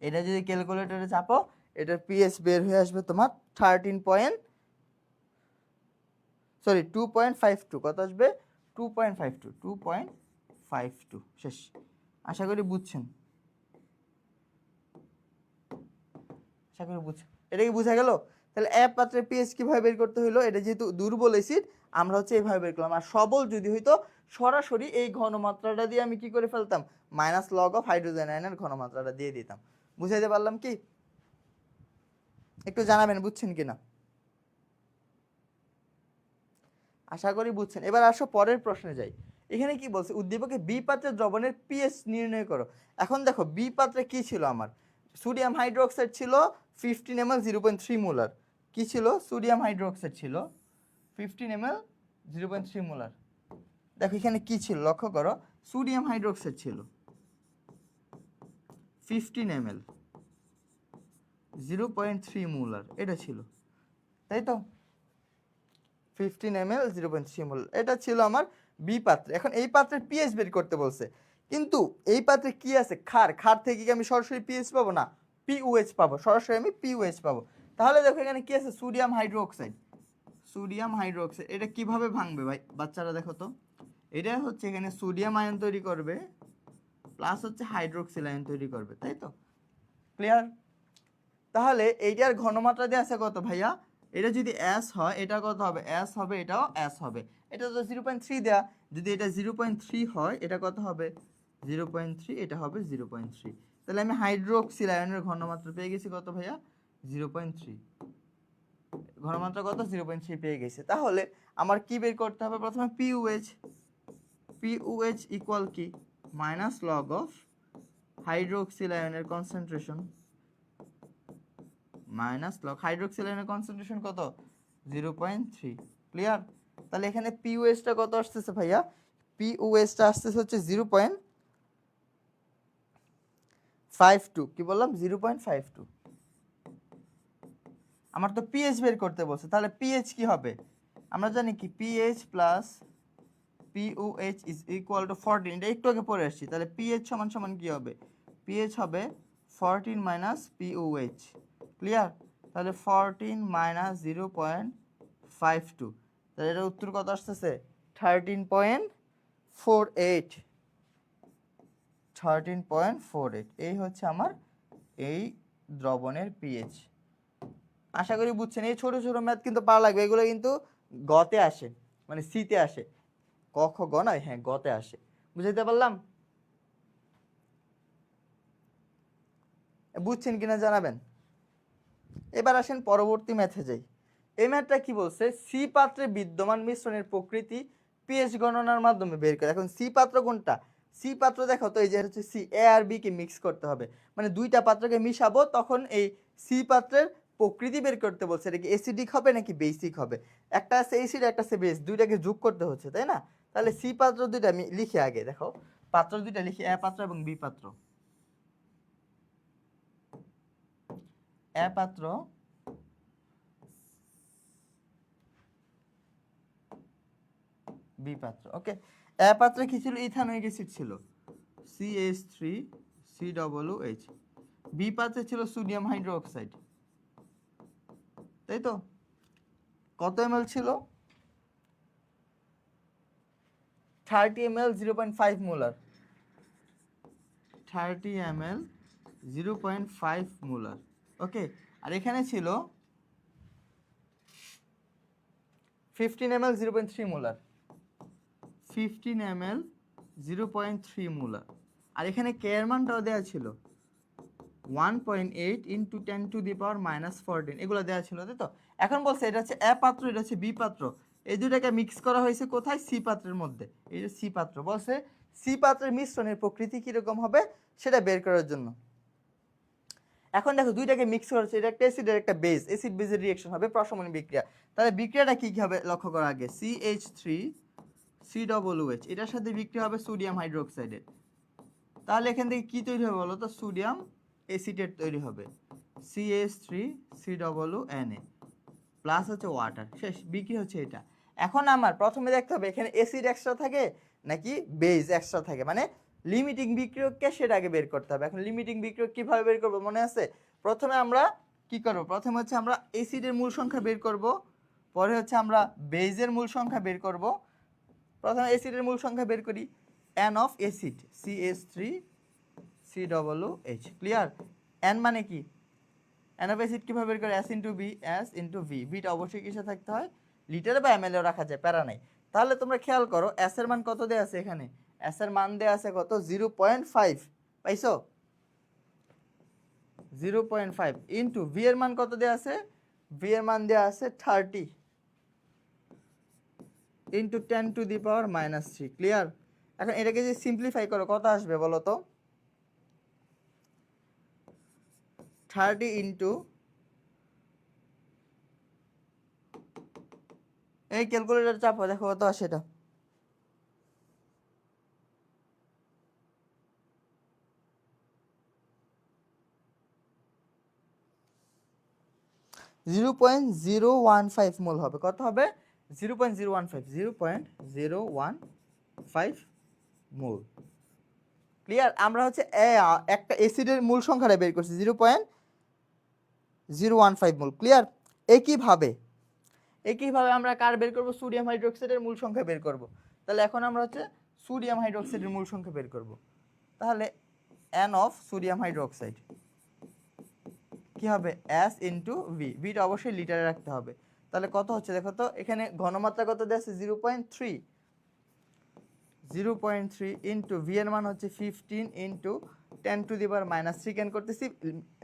এটা যদি ক্যালকুলেটরে চাপো, এটার পিএইচ বের হয়ে আসবে তোমার 2.52, কত আসবে 2.52, শেষ। আশা করি বুঝছেন, আশা করি বুঝছেন। এটা কি বুঝা গেল? তাহলে এক পাত্রের পিএইচ কিভাবে বের করতে হলো, এটা যেহেতু দুর্বল অ্যাসিড আমরা হচ্ছে এইভাবে বের করলাম। আর সবল যদি হইতো সরাসরি এই ঘনমাত্রাটা দিয়ে আমি কি করে ফেলতাম, মাইনাস লগ অফ হাইড্রোজেন আয়নের ঘনমাত্রাটা দিয়ে দিতাম। বুঝাইতে পারলাম কি? একটু জানাবেন বুঝছেন কিনা, আশা করি বুঝছেন। এবার আসো পরের প্রশ্নে যাই। এখানে কি বলছে, উদ্দীপকে বি পাত্রের দ্রবণের পিএইচ নির্ণয় করো। এখন দেখো বি পাত্রে কি ছিল আমার, সোডিয়াম হাইড্রোক্সাইড ছিল 15 ml 0.3 মোলার। কি ছিল, সোডিয়াম হাইড্রোক্সাইড ছিল 15 ml 0.3 মোলার। দেখো এখানে কি ছিল লক্ষ্য করো, সোডিয়াম হাইড্রোক্সাইড ছিল 15 ml 0.3 মোলার, এটা ছিল, তাই তো, 15 ml 0.3 মোল, এটা ছিল আমার বি পাত্রে। এখন এই পাত্রের পিএইচ বের করতে বলছে, কিন্তু এই পাত্রে কি আছে, ক্ষার, ক্ষার থেকে কি আমি সরাসরি পিএইচ পাবো না, পিওএইচ পাবো, সরাসরি আমি পিওএইচ পাবো। তাহলে দেখো এখানে কি আছে, সোডিয়াম হাইড্রোক্সাইড, সোডিয়াম হাইড্রোক্সাইড, এটা কিভাবে ভাঙবে ভাই বাচ্চারা দেখো তো, এটা হচ্ছে এখানে সোডিয়াম আয়ন তৈরি করবে প্লাস হচ্ছে হাইড্রোক্সিল আয়ন তৈরি করবে, তাই তো। ক্লিয়ার? তাহলে এইটার ঘনমাত্রা দিয়ে আছে কত ভাইয়া, এটা যদি S হয় এটা কত হবে, S হবে, এটাও S হবে। এটা তো 0.3 দেয়া, যদি এটা 0.3 হয় এটা কত হবে 0.3, এটা হবে 0.3। তাহলে আমি হাইড্রোক্সিল আয়নের ঘনমাত্রা পেয়ে গেছি কত ভাইয়া 0.3, ঘনমাত্রা কত 0.3 পেয়ে গেছে। তাহলে আমার কি বের করতে হবে, প্রথমে পিওএইচ, পিওএইচ ইকুয়াল কি মাইনাস লগ অফ হাইড্রোক্সিল আয়নের কনসেন্ট্রেশন, মাইনাস লগ হাইড্রোক্সিল আয়নের কনসেন্ট্রেশন কত 0.3। ক্লিয়ার? তাহলে এখানে পিওএইচটা কত আসতেছে ভাইয়া, পিওএইচটা আসতেছে হচ্ছে 0.52, কি বললাম 0.52। আমার তো পিএইচ বের করতে বলছে, তাহলে পিএইচ কি হবে, আমরা জানি কি pH plus pOH is equal two 14, এটা একটু আগে পড়ে আসছি। তাহলে পিএইচ সমান সমান কি হবে? পিএইচ হবে 14 মাইনাস পিওএইচ। ক্লিয়ার? তাহলে 14 মাইনাস 0.52, তাহলে এটার উত্তর কত আসতেছে? 13.48। 13.48 এই হচ্ছে আমার এই দ্রবণের পিএইচ। আশা করি বুঝছেন। এই ছোট ছোট ম্যাথ কিন্তু পারা লাগবে, এগুলো কিন্তু গতে আসে, মানে সিতে আসে, ক খ গ নয়, হ্যাঁ গতে আসে। বুঝাইতে পারলাম? বুঝছেন কিনা জানাবেন। এবার আসেন পরবর্তী ম্যাথে যাই। এই ম্যাথটা কি বলছে? সি পাত্রে বিদ্যমান মিশ্রণের প্রকৃতি পিএইচ গণনার মাধ্যমে বের করে। এখন সি পাত্র কোনটা? সি পাত্র দেখো তো, এই যে হচ্ছে সি, এ আর বি কে মিক্স করতে হবে, মানে দুইটা পাত্রকে মিশাবো, তখন এই সি পাত্রের প্রকৃতি বের করতে বলছে। এটা কি অ্যাসিডিক হবে নাকি বেসিক হবে? একটা আছে অ্যাসিড, একটা আছে বেস, দুইটাকে যোগ করতে হচ্ছে, তাই না? তাহলে সি পাত্র দুইটা আমি লিখি আগে, দেখো পাত্র দুইটা লিখি, এ পাত্র এবং বি পাত্র। এ পাত্র, বি পাত্র। ওকে, এ পাত্রে কি ছিল? ইথানোয়িক অ্যাসিড ছিল, CH3COOH। বি পাত্রে ছিল সোডিয়াম হাইড্রোক্সাইড, তাই তো? কত ml ছিল? 30 ml, 0.5 molar. 30 ml 0.5 molar. Okay, আর এখানে ছিল 15 ml 0.3 মোলার। 15 ml 0.3 molar. আর এখানে কে এর মানটাও দেওয়া ছিল 1.8 into 10 to the power minus 14, এগুলো দেওয়া ছিল, তাই তো? এখন বলছে এটা হচ্ছে এ পাত্র, এটা হচ্ছে বি পাত্র, এই দুটাকে মিক্স করা হয়েছে কোথায়? সি পাত্রের মধ্যে। এই যে সি পাত্র, বলছে সি পাত্রের মিশ্রণের প্রকৃতি কিরকম হবে সেটা বের করার জন্য। এখন দেখো দুইটাকে মিক্স করা হচ্ছে, এটা একটা অ্যাসিড আর একটা বেস, অ্যাসিড বেসের রিঅ্যাকশন হবে, প্রশমন বিক্রিয়া। তাহলে বিক্রিয়াটা কি কি হবে লক্ষ্য করা আগে। CH3COOH, এটার সাথে বিক্রিয়া হবে সোডিয়াম হাইড্রোক্সাইডের। তাহলে এখান থেকে কি তৈরি হবে বলো তো? সোডিয়াম অ্যাসিটেট তৈরি হবে, CH3COONA প্লাস হচ্ছে ওয়াটার। শেষ, বিক্রি হচ্ছে এটা। এখন আমার প্রথমে দেখতে হবে এখানে অ্যাসিড এক্সট্রা থাকে নাকি বেস এক্সট্রা থাকে, মানে লিমিটিং বিক্রিয়ককে সেটা আগে বের করতে হবে। এখন লিমিটিং বিক্রিয়ক কিভাবে বের করব মনে আছে? প্রথমে আমরা কি করব? প্রথমে হচ্ছে আমরা অ্যাসিডের মূল সংখ্যা বের করব, পরে হচ্ছে আমরা বেজের মূল সংখ্যা বের করব। প্রথমে অ্যাসিডের মূল সংখ্যা বের করি, এন অফ অ্যাসিড CH3COOH। ক্লিয়ার? এন মানে কি? এন অফ অ্যাসিড কিভাবে বের করে? S into B, S into V. ভিটা অবশ্যই কিসে থাকতে হয়? লিটারে বা এমএলও রাখা যায়, প্যারা নাই। তাহলে তোমরা খেয়াল করো এস এর মান কত দেয়া আছে এখানে? এস এর মান দেয়া আছে কত? 0.5, পাইছো? 0.5 ইন্টু ভি এর মান কত দেয়া আছে? ভি এর মান দেয়া আছে 30 into 10 to the power minus 3। Clear? এখন এটাকে যদি সিম্পলিফাই করো কত আসবে বলো তো? 30 ইন্টু, এই ক্যালকুলেটর চাপো, দেখো কত আসে এটা। 0.015 মোল হবে। কত হবে? 0.015 মোল। ক্লিয়ার? আমরা হচ্ছে একটা অ্যাসিডের মূল সংখ্যাটা বের করছি 0.015 মোল। ক্লিয়ার? একইভাবে আমরা কার বের করব? সোডিয়াম হাইড্রোক্সাইডের মূল সংখ্যা বের করব। তাহলে এখন আমরা হচ্ছে সোডিয়াম হাইড্রোক্সাইডের মূল সংখ্যা বের করব। তাহলে এন অফ সোডিয়াম হাইড্রোক্সাইড কি হবে? S into V. ভিটা অবশ্যই লিটারে রাখতে হবে। তাহলে কত হচ্ছে দেখো তো, এখানে ঘনমাত্রা কত দেওয়া আছে? 0.3। 0.3 ইন্টু ভি এর মান হচ্ছে 15 into 10 to the power minus 3 can করতেছি,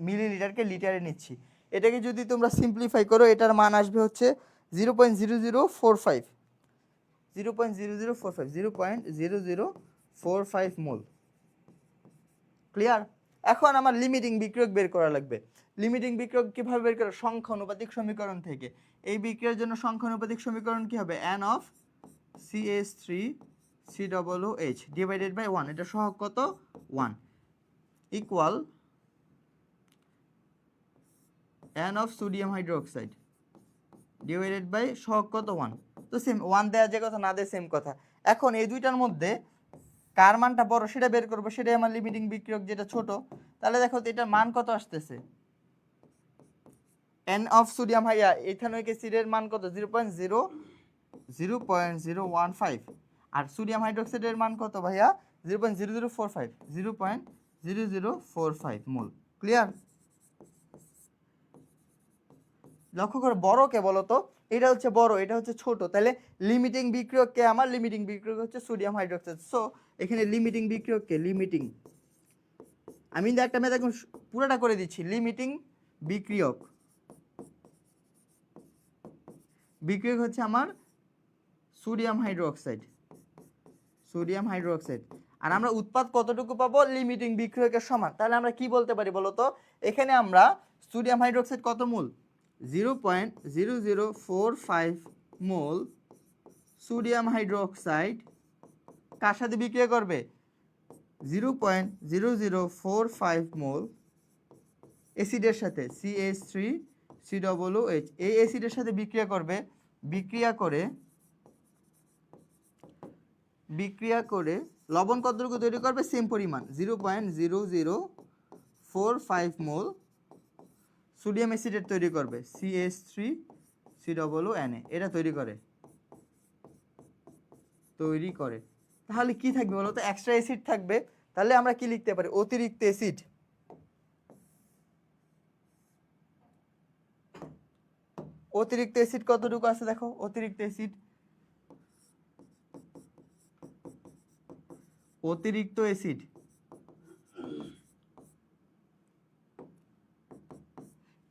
মিলিলিটারকে লিটারে নিচ্ছি। এটাকে যদি তোমরা সিম্পলিফাই করো এটার মান আসবে হচ্ছে 0.0045, 0.0045 মোল। ক্লিয়ার? এখন আমার লিমিটিং বিক্রিয়ক বের করা লাগবে। লিমিটিং বিক্রিয়ক কিভাবে বের করা? সংখ্যা অনুপাতিক সমীকরণ থেকে। এই বিক্রিয়ার জন্য সংখ্যা অনুপাতিক সমীকরণ কি হবে? n of CH3COOH divided by 1, এটা সহগ কত? 1 equal n of sodium hydroxide divided by সহগ কত? 1। তো সেম 1 দেওয়া যে কথা না দেয় সেম কথা। এখন এই দুইটার মধ্যে কার মানটা বড় সেটা বের করবো, সেটাই আমার লিমিটিং বিক্রিয়ক, যেটা ছোট। তাহলে দেখো তো এটার মান কত আসতেছে, এন অফ সোডিয়াম ইথানোয়িক অ্যাসিডের মান কত 0.015, আর সোডিয়াম হাইড্রোক্সাইডের মান কত ভাইয়া 0.0045 মোল। ক্লিয়ার? লক্ষ্য করো বড় কে বলো তো, এটা হচ্ছে বড়, এটা হচ্ছে ছোট, তাহলে লিমিটিং বিক্রিয়ক কে আমার, লিমিটিং বিক্রিয়ক হচ্ছে সোডিয়াম হাইড্রোক্সাইড। সো এখানে লিমিটিং বিক্রিয়ক কে, লিমিটিং, আমি কিন্তু একটা মেথড এখন পুরোটা করে দিচ্ছি। লিমিটিং বিক্রিয়ক, বিক্রিয়ক হচ্ছে আমার সোডিয়াম হাইড্রোক্সাইড, সোডিয়াম হাইড্রোক্সাইড। আর আমরা উৎপাদ কতটুকু পাবো, লিমিটিং বিক্রিয়কের সমান। তাহলে আমরা কি বলতে পারি বলো তো, এখানে আমরা সোডিয়াম হাইড্রোক্সাইড কত মোল, 0.0045 মোল সোডিয়াম হাইড্রোক্সাইড কার সাথে বিক্রিয়া করবে, 0.0045 মোল অ্যাসিডের সাথে, CH3COOH, এই অ্যাসিডের সাথে বিক্রিয়া করবে। বিক্রিয়া করে লবণ কতটুকু তৈরি করবে, সেম পরিমাণ 0.0045 মোল সোডিয়াম অ্যাসিডের তৈরি করবে, CH3COONA, এটা তৈরি করে। তাহলে কি থাকবে বলো তো, এক্সট্রা অ্যাসিড থাকবে। তাহলে আমরা কি লিখতে পারি, অতিরিক্ত অ্যাসিড। অতিরিক্ত অ্যাসিড কতটুকু আছে দেখো, অতিরিক্ত অ্যাসিড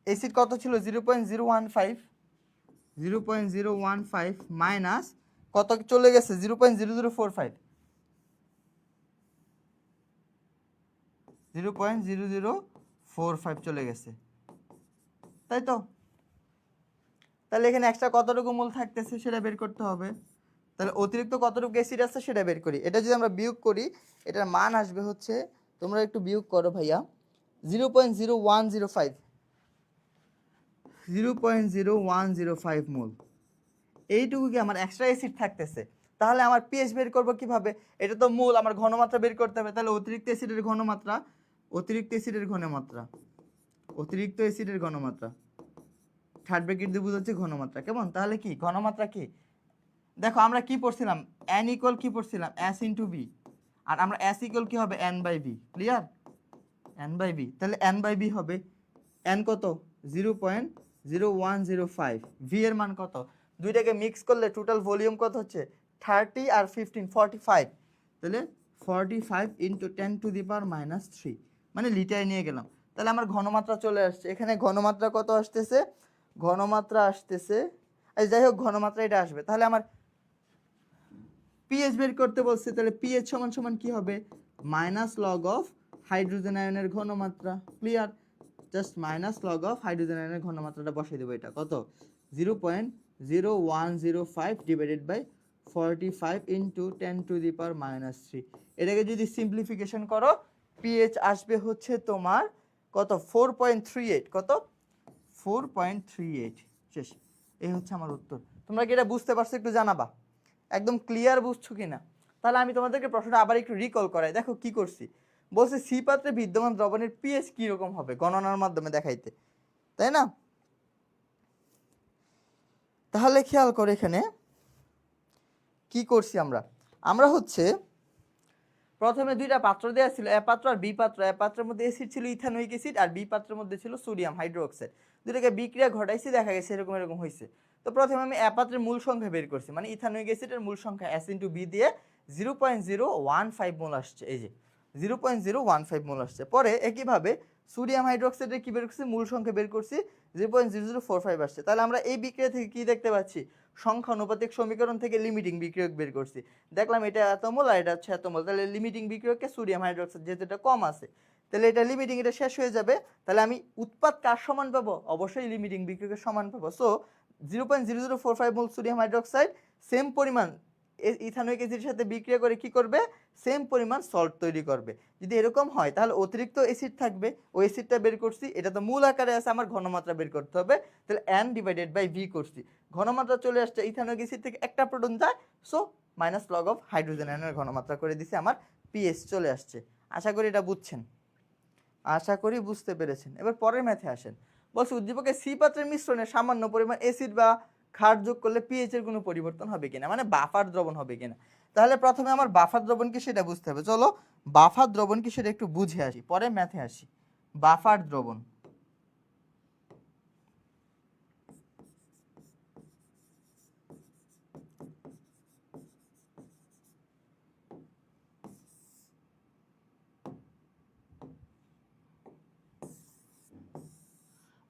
অ্যাসিড কত ছিল, 0.015 মাইনাস কত চলে গেছে, 0.0045, 0.0045 চলে গেছে, তাই তো? তাহলে এখানে এক্সট্রা কতটুকু মোল থাকতেছে সেটা বের করতে হবে। তাহলে অতিরিক্ত কতটুকু অ্যাসিড আছে সেটা বের করি। এটা যদি আমরা বিয়োগ করি, এটার মান আসবে হচ্ছে, তোমরা একটু বিয়োগ করো ভাইয়া, 0.0105 মোল। এইটুকু কি আমার এক্সট্রা অ্যাসিড থাকতেছে। তাহলে আমার পিএইচ বের করব কিভাবে, এটা তো মূল, আমার ঘনমাত্রা বের করতে হবে। তাহলে অতিরিক্ত অ্যাসিডের ঘনমাত্রা থার্ড ব্র্যাকেট দিয়ে বোঝাচ্ছে ঘনমাত্রা, কেমন? তাহলে কি ঘনমাত্রা কি, দেখো আমরা কি পড়ছিলাম, n ইকুয়াল কি পড়ছিলাম, s ইন্টু বি, আর আমরা s ইকুয়াল কি হবে, n by B. Clear? n by B, তাহলে n বাই বি হবে n কত, 0.0105, ভি এর মান কত, দুইটাকে মিক্স করলে টোটাল ভলিউম কত হচ্ছে 30 আর 15 45, তাহলে 45 ইন্টু 10⁻³ মানে লিটারে নিয়ে গেলাম। তাহলে আমার ঘনমাত্রা চলে আসছে। এখানে ঘনমাত্রা কত আসতেছে, ঘনমাত্রা আসতেছে, যাই হোক ঘনমাত্রা এটা আসবে। তাহলে আমার পিএইচ বের করতে বলছে, তাহলে পিএইচ সমান সমান কি হবে, মাইনাস লগ অফ হাইড্রোজেন আয়নের ঘনমাত্রা। Clear? Just minus log of hydrogen আয়নের ঘনমাত্রাটা বসিয়ে দেবো। এটা কত, 0.0105 ডিভাইডেড বাই 45 ইন্টু 10⁻³ এটাকে যদি সিম্পলিফিকেশন করো, পিএইচ আসবে হচ্ছে তোমার কত, 4.38, কত 4.38। শেষ। এই হচ্ছে আমার উত্তর। তোমরা কি এটা বুঝতে পারছো, একটু জানাবা একদম ক্লিয়ার বুঝছো কিনা। তাহলে আমি তোমাদেরকে প্রশ্নটা আবার একটু রিকল করাই। দেখো কি করছি, বলছে সি পাত্রে বিদ্যমান দ্রবণের পিএইচ কি রকম হবে গণনার মাধ্যমে দেখাইতে, তাই না? তাহলে খেয়াল করে এখানে কি করছি আমরা হচ্ছে প্রথমে দুইটা পাত্র দেওয়া ছিল, এ পাত্র আর বি পাত্র। এ পাত্রের মধ্যে অ্যাসিড ছিল ইথানোয়িক অ্যাসিড, আর বি পাত্রের মধ্যে ছিল সোডিয়াম হাইড্রোক্সাইড। দুটাকে বিক্রিয়া ঘটাইছি, দেখা গেছে এরকম হয়েছে। তো প্রথমে আমি এ পাত্রের মূল সংখ্যা বের করছি, মানে ইথানোয়িক অ্যাসিডের মূল সংখ্যা S ইন্টু বি দিয়ে 0.015 মোল আসছে, এই যে 0.015 মোল আসছে। পরে একইভাবে সোডিয়াম হাইড্রোক্সাইডের কি বের করছি, মূল সংখ্যা বের করছি 0.0045 আসছে। তাহলে আমরা এই বিক্রিয়া থেকে কি দেখতে পাচ্ছি, সংখ্যা অনুপাতিক সমীকরণ থেকে লিমিটিং বিক্রিয়ক বের করছি। দেখলাম এটা এত মোল আর এটা হচ্ছে এত মোল, তাহলে লিমিটিং বিক্রিয়ককে সোডিয়াম হাইড্রোক্সাইড যেহেতু এটা কম আছে, তাহলে এটা লিমিটিং, এটা শেষ হয়ে যাবে। তাহলে আমি উৎপাদ কার সমান পাবো, অবশ্যই লিমিটিং বিক্রিয়কের সমান পাবো। সো 0.0045 মোল সোডিয়াম হাইড্রোক্সাইড সেম পরিমাণ ইথানোয়িক অ্যাসিডের সাথে বিক্রিয়া করে কি করবে, সেম পরিমাণ সল্ট তৈরি করবে। যদি এরকম হয় তাহলে অতিরিক্ত অ্যাসিড থাকবে, ওই অ্যাসিডটা বের করছি, এটা তো মূল আকারে আছে, আমার ঘনমাত্রা বের করতে হবে, তাহলে N/V করছি, ঘনমাত্রা চলে আসছে, ইথানোয়িক অ্যাসিড থেকে একটা প্রোটন যায়, so minus log of hydrogen আয়নের ঘনমাত্রা করে দিছি, আমার পিএইচ চলে আসছে। আশা করি এটা বুঝছেন, আশা করি বুঝতে পেরেছেন। এবার পরের ম্যাথে আসেন, বলছে উদ্দীপকে সি পাত্রের মিশ্রণে সামান্য পরিমাণ অ্যাসিড বা ক্ষার যোগ করলে পিএইচ এর কোনো পরিবর্তন হবে কিনা, মানে বাফার দ্রবণ হবে কিনা। তাহলে প্রথমে আমার বাফার দ্রবণ কি সেটা বুঝতে হবে, চলো বাফার দ্রবণ কি সেটা একটু বুঝে আসি, পরে ম্যাথে আসি। বাফার দ্রবণ,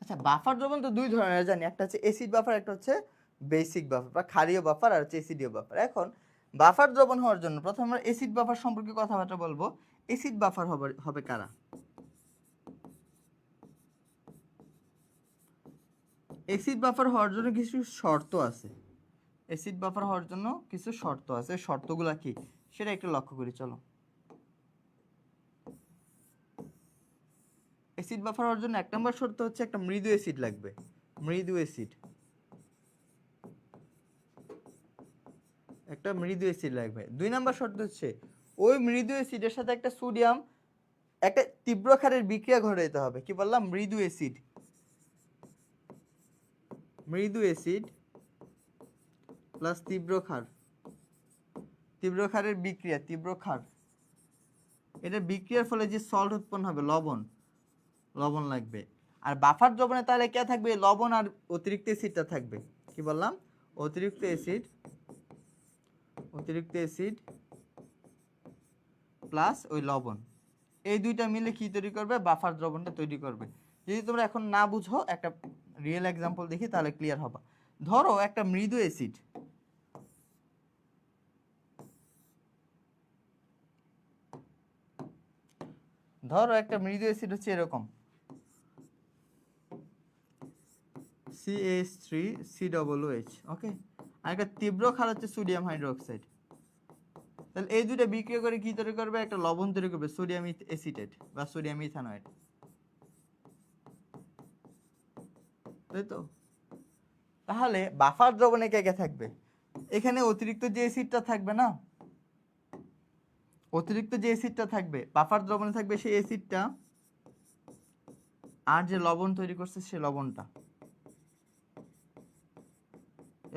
আচ্ছা বাফার দ্রবণ তো দুই ধরনের জানি, একটা হচ্ছে অ্যাসিড বাফার, একটা হচ্ছে বেসিক বাফার বা ক্ষারীয় বাফার, আর হচ্ছে অ্যাসিডীয় বাফার। এখন বাফার দ্রবণ হওয়ার জন্য প্রথমে আমরা অ্যাসিড বাফার সম্পর্কে কথাবার্তা বলবো। অ্যাসিড বাফার হবে কারা, অ্যাসিড বাফার হওয়ার জন্য কিছু শর্ত আছে, অ্যাসিড বাফার হওয়ার জন্য কিছু শর্ত আছে, শর্তগুলো কি সেটা একটু লক্ষ্য করি। চলো, অ্যাসিড বাফার হওয়ার জন্য 1 নম্বর শর্ত হচ্ছে একটা মৃদু অ্যাসিড লাগবে, মৃদু অ্যাসিড, একটা মৃদু অ্যাসিড লাগবে। 2 নম্বর শর্ত হচ্ছে ওই মৃদু অ্যাসিডের সাথে একটা সোডিয়াম, একটা তীব্র ক্ষারের বিক্রিয়া ঘটাইতে হবে। কি বললাম, মৃদু অ্যাসিড, মৃদু অ্যাসিড প্লাস তীব্র ক্ষার, তীব্র ক্ষারের বিক্রিয়া, তীব্র ক্ষার, এটা বিক্রিয়ার ফলে যে সল্ট উৎপন্ন হবে, লবণ, লবণ লাগবে। আর বাফার দ্রবণে তাহলে কে থাকবে, লবণ আর অতিরিক্ত অ্যাসিডটা থাকবে। কি বললাম, অতিরিক্ত অ্যাসিড, অতিরিক্ত অ্যাসিড প্লাস ওই লবণ, এই দুইটা মিলে কি তৈরি করবে, বাফার দ্রবণটা তৈরি করবে। যদি তোমরা এখন না বুঝো একটা রিয়েল এক্সাম্পল দেখি তাহলে ক্লিয়ার হবে। ধরো একটা মৃদু অ্যাসিড, ধরো একটা মৃদু অ্যাসিড হচ্ছে এরকম CH3COOH, ওকে, আর একটা তীব্র ক্ষার হচ্ছে সোডিয়াম হাইড্রোক্সাইড। তাহলে এই দুইটা বিক্রিয়া করে কি তৈরি করবে, একটা লবণ তৈরি করবে, সোডিয়াম অ্যাসিটেট বা সোডিয়াম ইথানয়েড, তাই তো। তাহলে বাফার দ্রবণে কে কে থাকবে, এখানে অতিরিক্ত যে অ্যাসিডটা থাকবে না, অতিরিক্ত যে অ্যাসিডটা থাকবে বাফার দ্রবণে থাকবে সেই অ্যাসিডটা, আর যে লবণ তৈরি করছে সে লবণটা,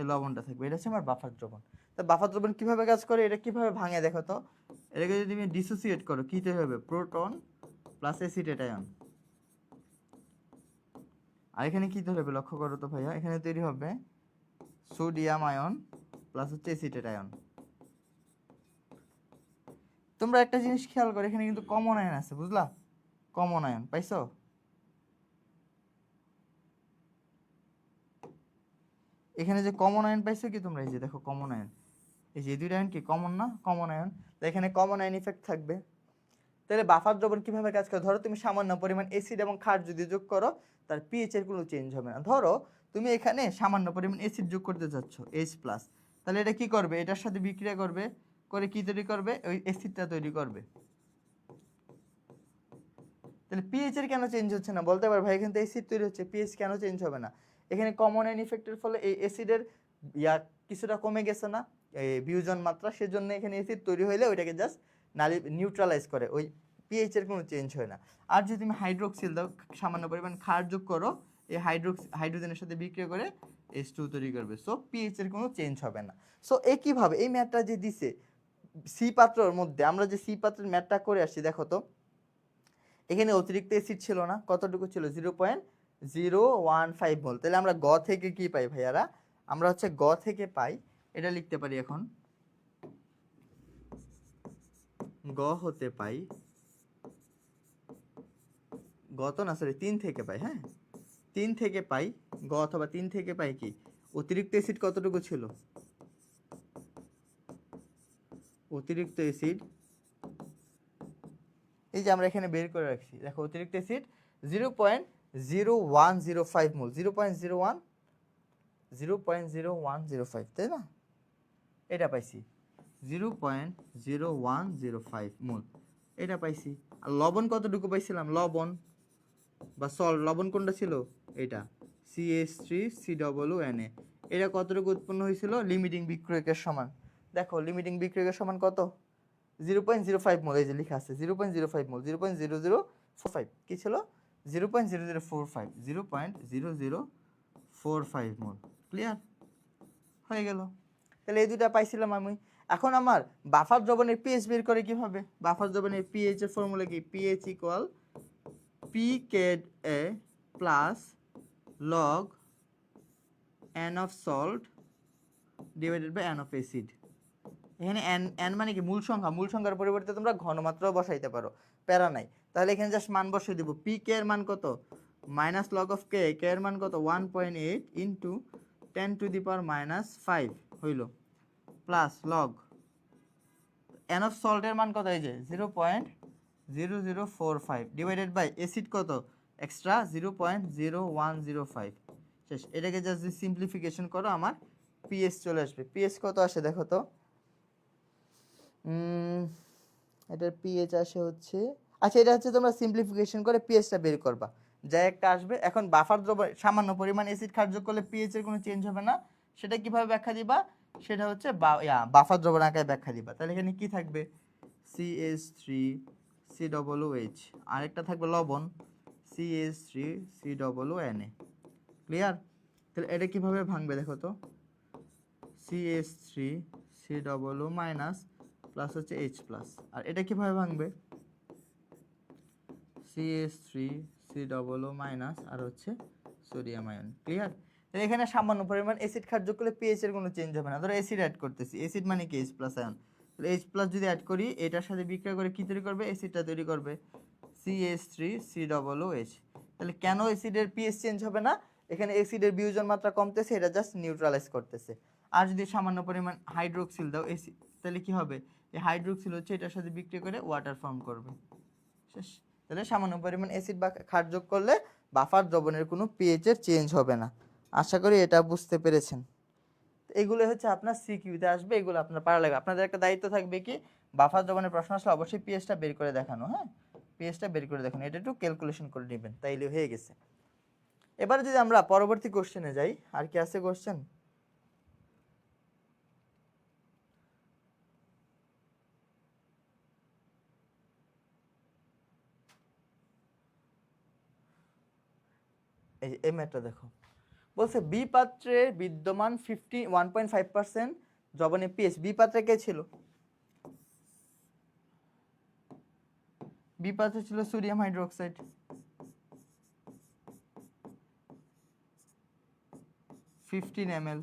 এই লবণটা থাকবে, এটা হচ্ছে আমার বাফার দ্রবণ। তা বাফার দ্রবণ কিভাবে কাজ করে, এটা কিভাবে ভাঙে দেখো তো। এটাকে যদি তুমি ডিসোসিয়েট করো কি তৈরি হবে, প্রোটন প্লাস অ্যাসিটেট আয়ন, আর এখানে কি তৈরি হবে লক্ষ্য করো তো ভাইয়া, এখানে তৈরি হবে সোডিয়াম আয়ন প্লাস হচ্ছে অ্যাসিটেট আয়ন। তোমরা একটা জিনিস খেয়াল করো, এখানে কিন্তু কমন আয়ন আছে, বুঝলা, কমন আয়ন পাইছো, এখানে যে কমন আয়ন পাইছো কি তোমরা, এই যে দেখো কমন আয়ন, এই যে দুইটা আয়ন কি কমন না, কমন আয়ন, তো এখানে কমন আয়ন ইফেক্ট থাকবে। তাহলে বাফার দ্রবণ কিভাবে কাজ করে, ধরো তুমি সামান্য পরিমাণ অ্যাসিড এবং ক্ষার যদি যোগ করো তার পিএইচ এর কোনো চেঞ্জ হবে না। ধরো তুমি এখানে সামান্য পরিমাণ অ্যাসিড যোগ করতে যাচ্ছ H+, তাহলে এটা কি করবে, এটার সাথে বিক্রিয়া করবে, করে কি তৈরি করবে, ওই অ্যাসিডটা তৈরি করবে। তাহলে পিএইচ এর কেন চেঞ্জ হচ্ছে না বলতে পারো ভাই, এখানে তো অ্যাসিড তৈরি হচ্ছে, পিএইচ কেন চেঞ্জ হবে না, এখানে কমন আয়ন ইফেক্টের ফলে এই অ্যাসিডের কিছুটা কমে গেছে না, এই বিয়োজন মাত্রা, সেজন্য এখানে অ্যাসিড তৈরি হইলে ওইটাকে জাস্ট নিউট্রালাইজ করে, ওই পিএইচ এর কোনো চেঞ্জ হয় না। আর যদি তুমি হাইড্রোক্সিল দাও, সামান্য পরিমাণ ক্ষার যোগ করো, এই হাইড্রোজেনের সাথে বিক্রিয়া করে H2 তৈরি করবে, সো পিএইচ এর কোনো চেঞ্জ হবে না। সো একইভাবে এই ম্যাথটা যে দিছে সি পাত্রের মধ্যে, আমরা যে সি পাত্রের ম্যাথটা করে আসছি দেখো তো, এখানে অতিরিক্ত অ্যাসিড ছিল না, কতটুকু ছিল, 0.015 মোল। তাহলে আমরা গ থেকে কি পাই ভাইয়ারা, আমরা হচ্ছে গ থেকে পাই, এটা লিখতে পারি এখন, গ হতে পাই, গ তো না সরি 3 থেকে পাই, হ্যাঁ 3 থেকে পাই, গ অথবা 3 থেকে পাই কি অতিরিক্ত অ্যাসিড কতটুকু ছিল, অতিরিক্ত অ্যাসিড, এই যে আমরা এখানে বের করে রাখছি দেখো, অতিরিক্ত অ্যাসিড 0.0105 মোল, 0.0105, তাই না, এটা পাইছি। 0.0105 মোল, এটা পাইছি। আর লবণ কতটুকু পাইছিলাম, লবণ বা সল্ট, লবণ কোনটা ছিল, এটা CH3COONA, এটা কতটুকু উৎপন্ন হয়েছিল, লিমিটিং বিক্রিয়কের সমান। দেখো লিমিটিং বিক্রিয়কের সমান কত, 0.05 মোল, এই যে লেখা আছে 0.05 মোল, 0.0045 কি ছিল, 0.0045, 0.0045 মোল। ক্লিয়ার হয়ে গেল। তাহলে এই দুটা পাইছিলাম আমি। এখন আমার বাফার দ্রবণের পিএইচ বের করে কিভাবে, বাফার দ্রবণের পিএইচ এর ফর্মুলা কি, pH equal PKa plus log n of salt divided by n of acid. এখানে n মানে কি, মূল সংখ্যা, মূল সংখ্যার পরিবর্তে তোমরা ঘনমাত্রাও বসাইতে পারো, প্যারা নাই। তাহলে এখানে জাস্ট মান বসিয়ে দিব, PK এর মান কত, মাইনাস লগ অফ কে, কে এর মান কত 1.8 ইন্টু 10⁻⁵ হইল, প্লাস লগ n অফ সল্টের মান কত, এই যে 0.0045 ডিভাইডেড বাই অ্যাসিড কত এক্সট্রা 0.0105। শেষ। এটাকে জাস্ট যদি সিম্পলিফিকেশন করো আমার পিএস চলে আসবে। পিএস কত আসে দেখো তো, এটার পিএইচ আসে হচ্ছে, আচ্ছা এটা হচ্ছে তোমরা সিম্পলিফিকেশন করে পিএইচটা বের করবা, যা একটা আসবে। এখন বাফার দ্রবণ সামান্য পরিমাণ অ্যাসিড কার্য করলে পিএইচ এর কোনো চেঞ্জ হবে না, সেটা কিভাবে ব্যাখ্যা দিবা, সেটা হচ্ছে বাফার দ্রবণ আকারে ব্যাখ্যা দিবা। তাহলে এখানে কি থাকবে, CH3COOH, আরেকটা থাকবে লবণ CH3COONA। ক্লিয়ার। তাহলে এটা কিভাবে ভাঙবে দেখো তো, CH3COO মাইনাস প্লাস হচ্ছে H প্লাস, আর এটা কিভাবে ভাঙবে, CH3COO মাইনাস আর হচ্ছে সোডিয়াম আয়ন। ক্লিয়ার। তাহলে এখানে সামান্য পরিমাণ অ্যাসিড খাদ্য করলে পিএইচ এর কোনো চেঞ্জ হবে না। ধরো অ্যাসিড অ্যাড করতেছি, অ্যাসিড মানে কি, H প্লাস আয়ন, তাহলে H প্লাস যদি অ্যাড করি এটার সাথে বিক্রিয়া করে কি তৈরি করবে, অ্যাসিডটা তৈরি করবে CH3COOH। তাহলে কেন অ্যাসিডের পিএইচ চেঞ্জ হবে না, এখানে অ্যাসিডের বিয়োজন মাত্রা কমতেছে, এটা জাস্ট নিউট্রালাইজ করতেছে। আর যদি সামান্য পরিমাণ হাইড্রোক্সিল দাও অ্যাসিড, তাহলে কি হবে, এই হাইড্রোক্সিল হচ্ছে এটার সাথে বিক্রিয়া করে ওয়াটার ফর্ম করবে। শেষ। তাহলে সামান্য পরিমাণ অ্যাসিড বা ক্ষার যোগ করলে বাফার দ্রবণের কোনো পিএইচ এর চেঞ্জ হবে না। আশা করি এটা বুঝতে পেরেছেন। এগুলো হচ্ছে আপনার সিকিউতে আসবে, এগুলো আপনার পারা লাগবে। আপনাদের একটা দায়িত্ব থাকবে কি, বাফার দ্রবণের প্রশ্ন আসলে অবশ্যই পিএইচটা বের করে দেখানো। হ্যাঁ, পিএইচটা বের করে দেখানো, এটা একটু ক্যালকুলেশন করে নেবেন, তাইলে হয়ে গেছে। এবার যদি আমরা পরবর্তী কোশ্চেনে যাই, আর কি আছে কোশ্চেন, এই ম্যাথটা দেখো। বলছে বি পাত্রে বিদ্যমান 1.5% দ্রবণে পিএইচ, বি পাত্রে কে ছিল, বি পাত্রে ছিল সোডিয়াম হাইড্রোক্সাইড, 15 ml,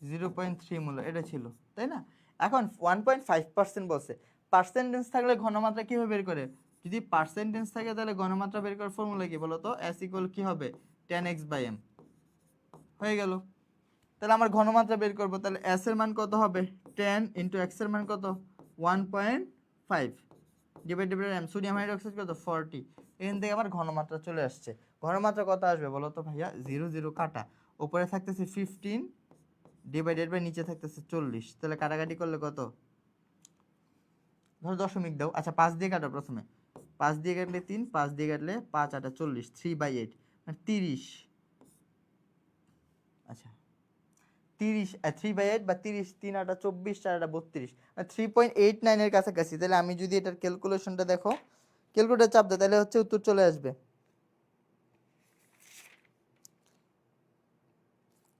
0.3 মোল, এটা ছিল, তাই না। এখন 1.5% বলছে, পার্সেন্টেজ থাকলে ঘনমাত্রা কিভাবে বের করে, যদি পার্সেন্টেজ থাকে তাহলে ঘনমাত্রা বের করার ফর্মুলা কি বলো তো, S ইকুয়াল কি হবে 10x/m, হয়ে গেল। তাহলে আমার ঘনমাত্রা বের করবো, তাহলে S এর মান কত হবে 10 ইন্টু x এর মান কত 1.5 divided by m, sodium hydroxide কত 40, এখান থেকে আমার ঘনমাত্রা চলে আসছে। ঘনমাত্রা কত আসবে বলো তো ভাইয়া, 0 0 কাটা, উপরে থাকতেছে 15 ডিভাইডেড বাই নিচে থাকতেছে 40, তাহলে কাটাকাটি করলে কত, ধরো দশমিক দাও, আচ্ছা 5 দিয়ে কাটো, প্রথমে 5 দিয়ে কাটলে 3, 5 দিয়ে কাটলে 5 8 40, 3/8 মানে 30, আচ্ছা 30, 3/8 বা 30, 3 8 24, 4 8 32, 3.89 এর কাছাকাছি। তাহলে আমি যদি এটার ক্যালকুলেশনটা দেখো, ক্যালকুলেটর চাপ দাও, তাহলে হচ্ছে উত্তর চলে আসবে।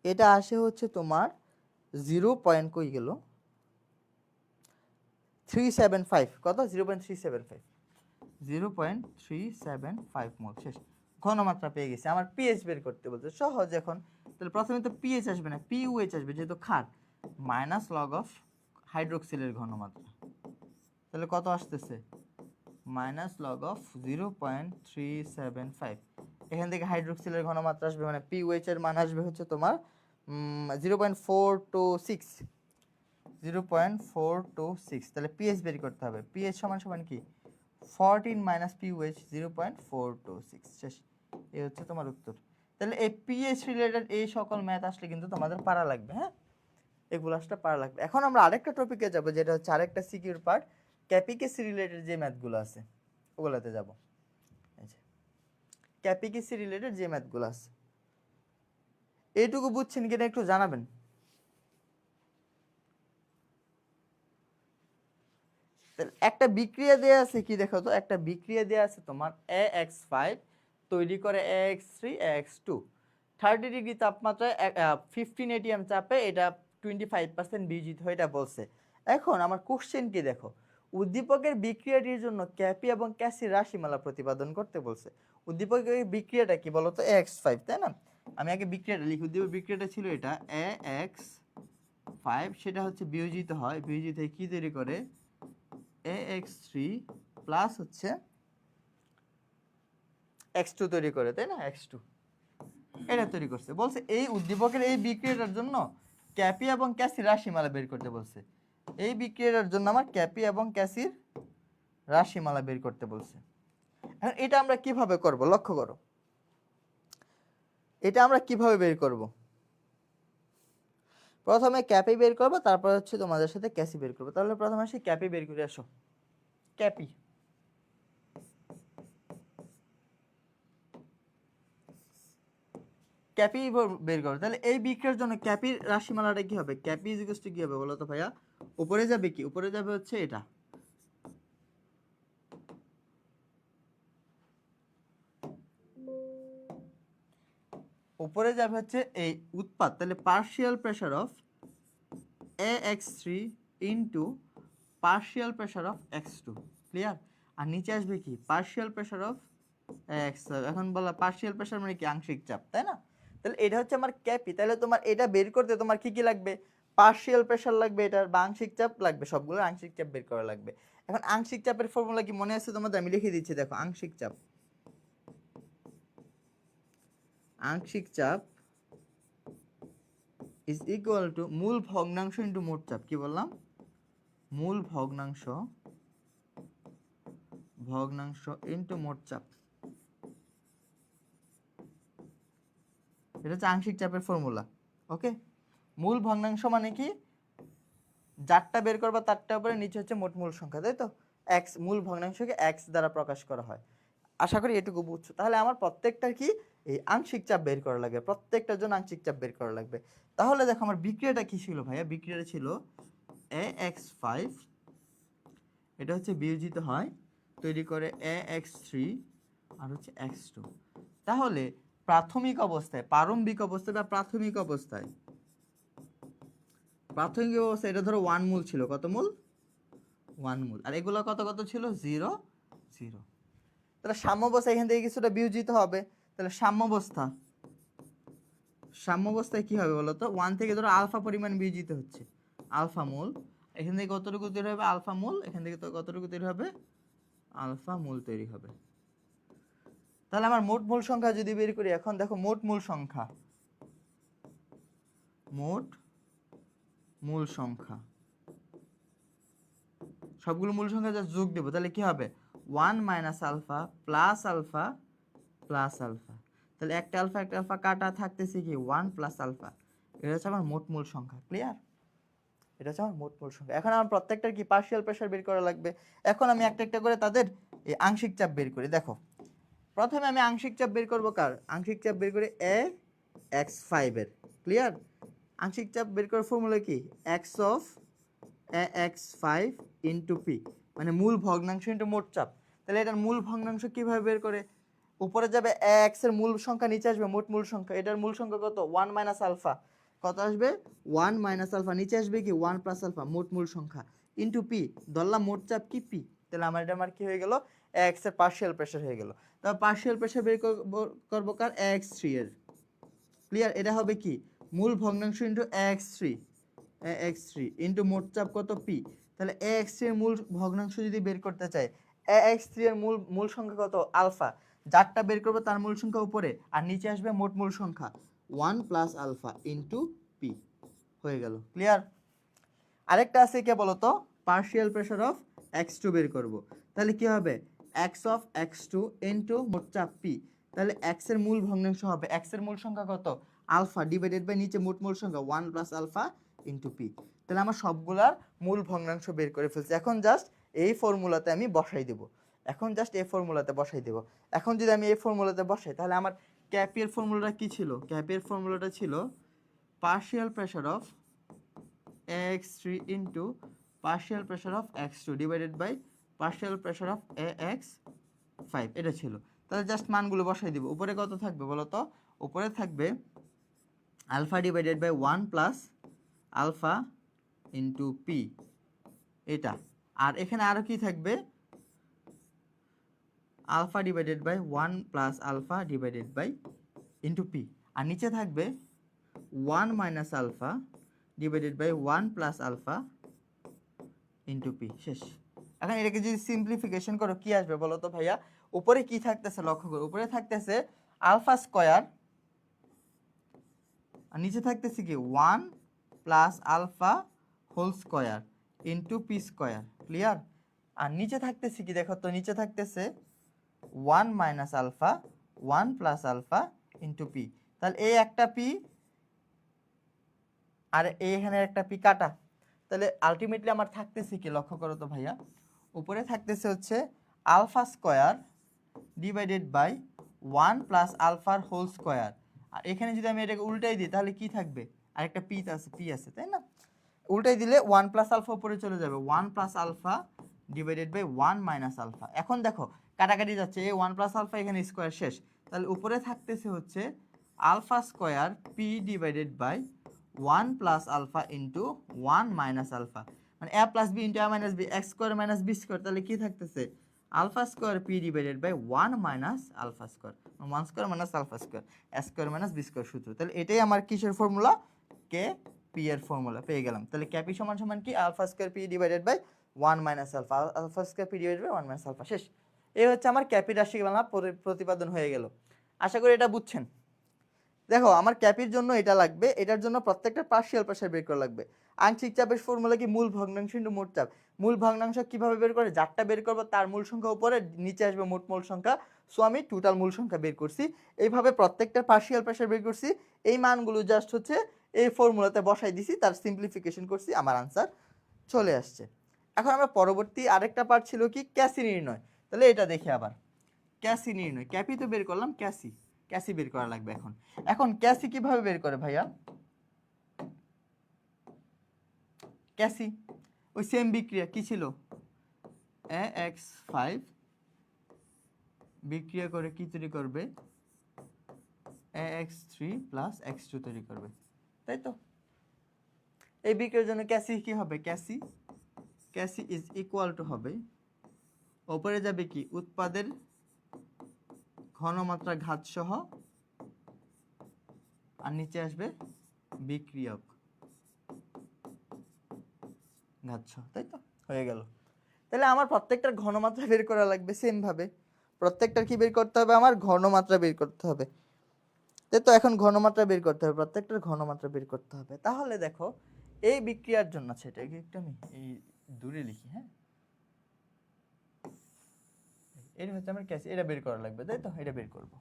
এটা আসে হচ্ছে তোমার 0.375, কত 0.375, 0.375 মোল। শেষ। ঘনমাত্রা পেয়ে গেছি। আমার পিএইচ বের করতে বলতে সহজ এখন। তাহলে প্রথমে তো পিএইচ আসবে না, পিইউএইচ আসবে, যেহেতু ক্ষার, মাইনাস লগ অফ হাইড্রোক্সিলের ঘনমাত্রা, তাহলে কত আসতেছে মাইনাস লগ অফ 0.375। এখান থেকে হাইড্রোক্সিলের ঘনমাত্রা আসবে, মানে পিইউএইচ এর মান আসবে হচ্ছে তোমার 0.426, 0.426। তাহলে পিএইচ বের করতে হবে, পিএইচ সমান সমান কি 14 মাইনাস পিওএইচ 0.426। শেষ। এই হচ্ছে তোমার উত্তর। তাহলে এই পিএইচ রিলেটেড এই সকল ম্যাথ আসলে কিন্তু তোমাদের পারা লাগবে। হ্যাঁ, এগুলো আসলে পারা লাগবে। এখন আমরা আরেকটা টপিকে যাব, যেটা হচ্ছে আরেকটা সিকিউর পার্ট, ক্যাপিকেসি রিলেটেড যে ম্যাথগুলো আছে ওগুলোতে যাব। এই যে ক্যাপিকেসি রিলেটেড যে ম্যাথগুলো আছে, এইটুকু বুঝছেন কিনা একটু জানাবেন। একটা বিক্রিয়া দেয়া আছে, কি দেখো তো, একটা বিক্রিয়া দেয়া আছে তোমার AX5 তৈরি করে AX3 AX2, 30 ডিগ্রি তাপমাত্রায় 15 ATM চাপে এটা 25% বিয়োজিত হয়, এটা বলছে। এখন আমার কোশ্চেন কি দেখো, উদ্দীপকের বিক্রিয়াটির জন্য ক্যাপি এবং ক্যাসি রাশিমালা প্রতিপাদন করতে বলছে। উদ্দীপকের বিক্রিয়াটা কি বলতো, AX5, তাই না? আমি আগে বিক্রিয়াটা লিখি। উদ্দীপক বিক্রিয়াটা ছিল এটা AX5, সেটা হচ্ছে বিয়োজিত হয়, বিয়োজিত হয়ে কি তৈরি করে, AX3 প্লাস হচ্ছে X2 তৈরি করে, তাই না? X2 এটা তৈরি করছে। বলছে এই উদ্দীপকের এই বিক্রিয়াটার জন্য ক্যাপি এবং ক্যাসির রাশিমালা বের করতে বলছে। এই বিক্রিয়াটার জন্য আমার ক্যাপি এবং ক্যাসির রাশিমালা বের করতে বলছে। এখন এটা আমরা কিভাবে করব, লক্ষ্য করো, এটা আমরা কিভাবে বের করব। প্রথমে ক্যাপি বের করব, তারপর হচ্ছে তোমাদের সাথে ক্যাসি বের করব। তাহলে প্রথমে আসি ক্যাপি বের করে আসো। ক্যাপি ক্যাপি বের করো। তাহলে এই বিক্রিয়ার জন্য ক্যাপির রাশিমালাটা কি হবে, ক্যাপি ইজ ইকুয়াল টু কি হবে বলো তো ভাইয়া? উপরে যাবে কি, উপরে যাবে হচ্ছে এটা, উপরে যাবে হচ্ছে এই উৎপাদ। তাহলে partial pressure of AX3 into partial pressure of X2, clear? আর নিচে আসবে কি, পার্শিয়াল প্রেসার অফ X। এখন বলা পার্শিয়াল প্রেসার মানে কি, আংশিক চাপ, তাই না? তাহলে এটা হচ্ছে আমার ক্যাপি। তাহলে তোমার এটা বের করতে তোমার কি কি লাগবে, পার্শিয়াল প্রেসার লাগবে, এটার বা আংশিক চাপ লাগবে, সবগুলো আংশিক চাপ বের করা লাগবে। এখন আংশিক চাপের ফর্মুলা কি মনে আছে তোমাদের? আমি লিখে দিচ্ছি, দেখো। আংশিক চাপ, আংশিক চাপ ইজ ইকুয়াল টু মূল ভগ্নাংশ ইন্টু মোট চাপ। কি বললাম? মূল ভগ্নাংশ ইন্টু মোট চাপ। এটা হচ্ছে আংশিক চাপের ফর্মুলা। ওকে, মূল ভগ্নাংশ মানে কি, যারটা বের করবা তারটা উপরে, নিচে হচ্ছে মোট মূল সংখ্যা, তাই তো? এক্স, মূল ভগ্নাংশকে এক্স দ্বারা প্রকাশ করা হয়। আশা করি এটুকু বুঝছো। তাহলে আমার প্রত্যেকটার কি, এই আংশিক চাপ বের করা লাগবে, প্রত্যেকটার জন্য আংশিক চাপ বের করা লাগবে। তাহলে দেখো আমার বিক্রিয়াটা কি ছিল ভাইয়া, বিক্রিয়াটা ছিল AX5, এটা হচ্ছে বিয়োজিত হয়, তৈরি করে AX3 আর হচ্ছে X2। তাহলে প্রাথমিক অবস্থায়, প্রারম্ভিক অবস্থায় বা প্রাথমিক অবস্থায় এটা ধরো 1 মোল ছিল। কত মোল? 1 মোল। আর এগুলো কত কত ছিল? 0 0। তাহলে সাম্যাবস্থা এখান থেকে কিছুটা বিয়োজিত হবে। তাহলে সাম্যাবস্থায় কি হবে বলো তো, 1 থেকে ধরো আলফা পরিমাণ বিয়োজিত হচ্ছে, আলফা মোল। এখান থেকে কতটুকু তৈরি হবে? আলফা মোল। এখান থেকে তো কতটুকু তৈরি হবে? আলফা মোল তৈরি হবে। তাহলে আমার মোট মোল সংখ্যা যদি বের করি, এখন দেখো মোট মোল সংখ্যা, সবগুলো মূল সংখ্যা যা যোগ দেবো, তাহলে কি হবে? 1 minus alpha plus alpha plus alpha. তাহলে একটা আলফা কাটা থাকতেছে কি, 1 প্লাস আলফা। এটা হচ্ছে আমার মোট মূল সংখ্যা, ক্লিয়ার? এটা হচ্ছে আমার মোট মূল সংখ্যা। এখন আমার প্রত্যেকটার কি পার্শিয়াল প্রেসার বের করা লাগবে। এখন আমি একটা একটা করে তাদের এই আংশিক চাপ বের করি। দেখো, প্রথমে আমি আংশিক চাপ বের করবো কার? আংশিক চাপ বের করে AX5 এর, ক্লিয়ার? আংশিক চাপ বের করার ফর্মুলা কি, x of AX5 into P, মানে মূল ভগ্নাংশ ইন্টু মোট চাপ। তাহলে এটার মূল ভগ্নাংশ কিভাবে বের করে, উপরে যাবে AX এর মূল সংখ্যা, নিচে আসবে মোট মূল সংখ্যা। এটার মূল সংখ্যা কত? 1 মাইনাস আলফা। কত আসবে? 1 মাইনাস আলফা। নিচে আসবে কি, 1 প্লাস আলফা, মোট মূল সংখ্যা ইন্টু পি। ধরলাম মোট চাপ কি, পি। তাহলে আমার কি হয়ে গেল, AX এর পার্শিয়াল প্রেসার হয়ে গেল। তারপর পার্শিয়াল প্রেসার বের করবো কার? AX3 এর, ক্লিয়ার? এটা হবে কি, মূল ভগ্নাংশ ইন্টু AX3 ইন্টু মোট চাপ কত, পি। তাহলে AX3 এর মূল ভগ্নাংশ যদি বের করতে চাই, AX3 এর মূল সংখ্যা কত? আলফা। যারটা বের করবো তার মূল সংখ্যা উপরে, আর নিচে আসবে মোট মূল সংখ্যা 1 প্লাস আলফা ইন্টু পি। হয়ে গেল, ক্লিয়ার? আরেকটা আছে কে বলতো, পার্শিয়াল প্রেসার অফ X2 বের করব। তাহলে কি হবে, x অফ X2 ইন্টু মোট চাপ পি। তাহলে x এর মূল ভগ্নাংশ হবে, x এর মূল সংখ্যা কত? আলফা, ডিভাইডেড বাই নিচে মোট মূল সংখ্যা 1 প্লাস আলফা ইন্টু পি। তাহলে আমার সবগুলার মূল ভগ্নাংশ বের করে ফেলছি। এখন জাস্ট এই ফর্মুলাতে আমি বসাই দেব। এখন যদি আমি এই ফর্মুলাতে বসাই তাহলে আমার ক্যাপের ফর্মুলাটা কি ছিল? ক্যাপের ফর্মুলাটা ছিল partial pressure of x3 into partial pressure of x2 divided by partial pressure of ax5, এটা ছিল। তাহলে জাস্ট মানগুলো বসাই দিব। উপরে কত থাকবে বলো তো? উপরে থাকবে alpha divided by 1 plus alpha into P, এটা। আর এখানে আরও কি থাকবে? Alpha divided by 1 plus alpha divided by into P. আর নিচে থাকবে 1 minus alpha divided by 1 plus alpha into P. শেষ। এখন এটাকে যদি সিম্পলিফিকেশন করো কি আসবে বলো তো ভাইয়া? উপরে কি থাকতেছে লক্ষ্য করো। উপরে থাকতেছে আলফা স্কয়ার, আর নিচে থাকতেছে কি 1 plus alpha whole square into P square. Clear? আর নিচে থাকতেছে কি দেখো তো? নিচে থাকতেছে 1 minus alpha 1 plus alpha into P. তাহলে এই একটা পি আর এখানে একটা পি কাটা। তাহলে আলটিমেটলি আমার থাকতেছে কি লক্ষ্য করো তো ভাইয়া? উপরে থাকতেছে হচ্ছে alpha square divided by 1 plus আলফার হোল স্কয়ার। আর এখানে যদি আমি এটাকে উল্টাই দিই তাহলে কি থাকবে? আর একটা পি আছে, তাই না? উল্টাই দিলে 1 প্লাস আলফা উপরে চলে যাবে, 1 plus alpha divided by 1 minus alpha. এখন দেখো কাটাকাটি যাচ্ছে, এই 1 প্লাস আলফা এখানে স্কয়ার শেষ। তাহলে উপরে থাকতেছে হচ্ছে alpha square P divided by 1 plus alpha into 1 minus alpha, মানে A plus B into A minus B, X square minus B square. তাহলে কি থাকতেছে? Alpha square P divided by 1 minus alpha square, 1 square minus alpha square, A square minus B square সূত্র। তাহলে এটাই আমার কিসের formula? K P এর formula পেয়ে গেলাম। তাহলে ক্যাপি সমান সমান কি? Alpha square P divided by 1 minus alpha, alpha square P divided by 1 minus alpha. শেষ। এই হচ্ছে আমার ক্যাপি রাশিমালা প্রতিপাদন হয়ে গেল। আশা করি এটা বুঝছেন। দেখো আমার ক্যাপির জন্য এটা লাগবে, এটার জন্য প্রত্যেকটা পার্শিয়াল প্রেসার বের করা লাগবে। আংশিক চাপের ফর্মুলা কি? মূল ভগ্নাংশ ইন্টু মোট চাপ। মূল ভগ্নাংশ কিভাবে বের করে? যারটা বের করবো তার মূল সংখ্যা উপরে, নিচে আসবে মোট মূল সংখ্যা। সো আমি টোটাল মূল সংখ্যা বের করছি, এইভাবে প্রত্যেকটা পার্শিয়াল প্রেসার বের করছি। এই মানগুলো জাস্ট হচ্ছে এই ফর্মুলাতে বসাই দিছি, তার সিম্পলিফিকেশন করছি, আমার আনসার চলে আসছে। এখন আমরা পরবর্তী আরেকটা পার্ট ছিল কি? ক্যাসি নির্ণয়। তাহলে এটা দেখি আবার, ক্যাসি নির্ণয়। ক্যাপি তো বের করলাম, ক্যাসি বের করা লাগবে। এখন ক্যাসি কিভাবে বের করে ভাইয়া? ক্যাসি ওই সেম বিক্রিয়া কি ছিল? ax5 বিক্রিয়া করে কি তৈরি করবে? ax3 প্লাস x2 তৈরি করবে, তাই তো? এই বিক্রিয়ার জন্য ক্যাসি কি হবে? ক্যাসি ইজ ইকুয়াল টু হবে, উপরে যাবে কি? উৎপাদের ঘনমাত্রা ঘাত সহ, আর নিচে আসবে বিক্রিয়ক ঘাত সহ, তাই তো? হয়ে গেল। তাহলে আমার প্রত্যেকটার ঘনমাত্রা বের করা লাগবে সেম ভাবে। প্রত্যেকটার কি বের করতে হবে? আমার ঘনমাত্রা বের করতে হবে, তাই তো? এখন ঘনমাত্রা বের করতে হবে, প্রত্যেকটার ঘনমাত্রা বের করতে হবে। তাহলে দেখো এই বিক্রিয়ার জন্য, সেটা একটু আমি এই দূরে লিখি, হ্যাঁ, এটা হচ্ছে আমার ক্যাসি, এটা বের করা লাগবে, তাই তো? এটা বের করব।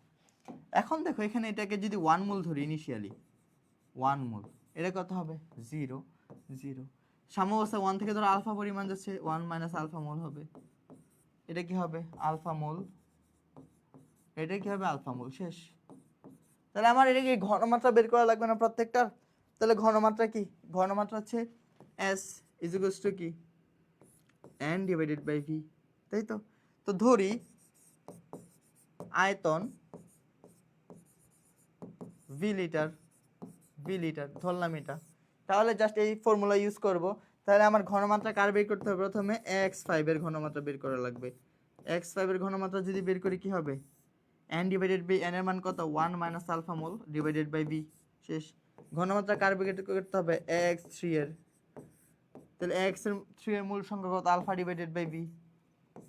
এখন দেখো এখানে এটাকে যদি 1 মোল ধরি, ইনিশিয়ালি 1 মোল, এটা কত হবে? 0 0। সাম্যাবস্থা 1 থেকে ধরো আলফা পরিমাণ যাচ্ছে, 1 মাইনাস আলফা মোল হবে। এটা কি হবে? আলফা মোল। এটা কি হবে? আলফা মোল। শেষ। তাহলে আমার এটা কি ঘনমাত্রা বের করা লাগবে না প্রত্যেকটার? তাহলে ঘনমাত্রা কি? ঘনমাত্রা হচ্ছে S ইজ ইকুয়ালস টু কি? N ডিভাইডেড বাই V, তাই তো? তো ধরি আয়তন V লিটার ধরলাম এটা। তাহলে জাস্ট এই ফর্মুলা ইউজ করব। তাহলে আমার ঘনমাত্রা কার বের করতে হবে? প্রথমে x5 এর ঘনমাত্রা বের করা লাগবে। x5 এর ঘনমাত্রা যদি বের করি কি হবে? n ডিভাইডেড বাই n এর মান কত? 1 minus alpha mole divided by v। শেষ। ঘনমাত্রা কার বের করতে হবে? x3 এর। তাহলে x3 এর মূল সংখ্যা কত? Alpha divided by v।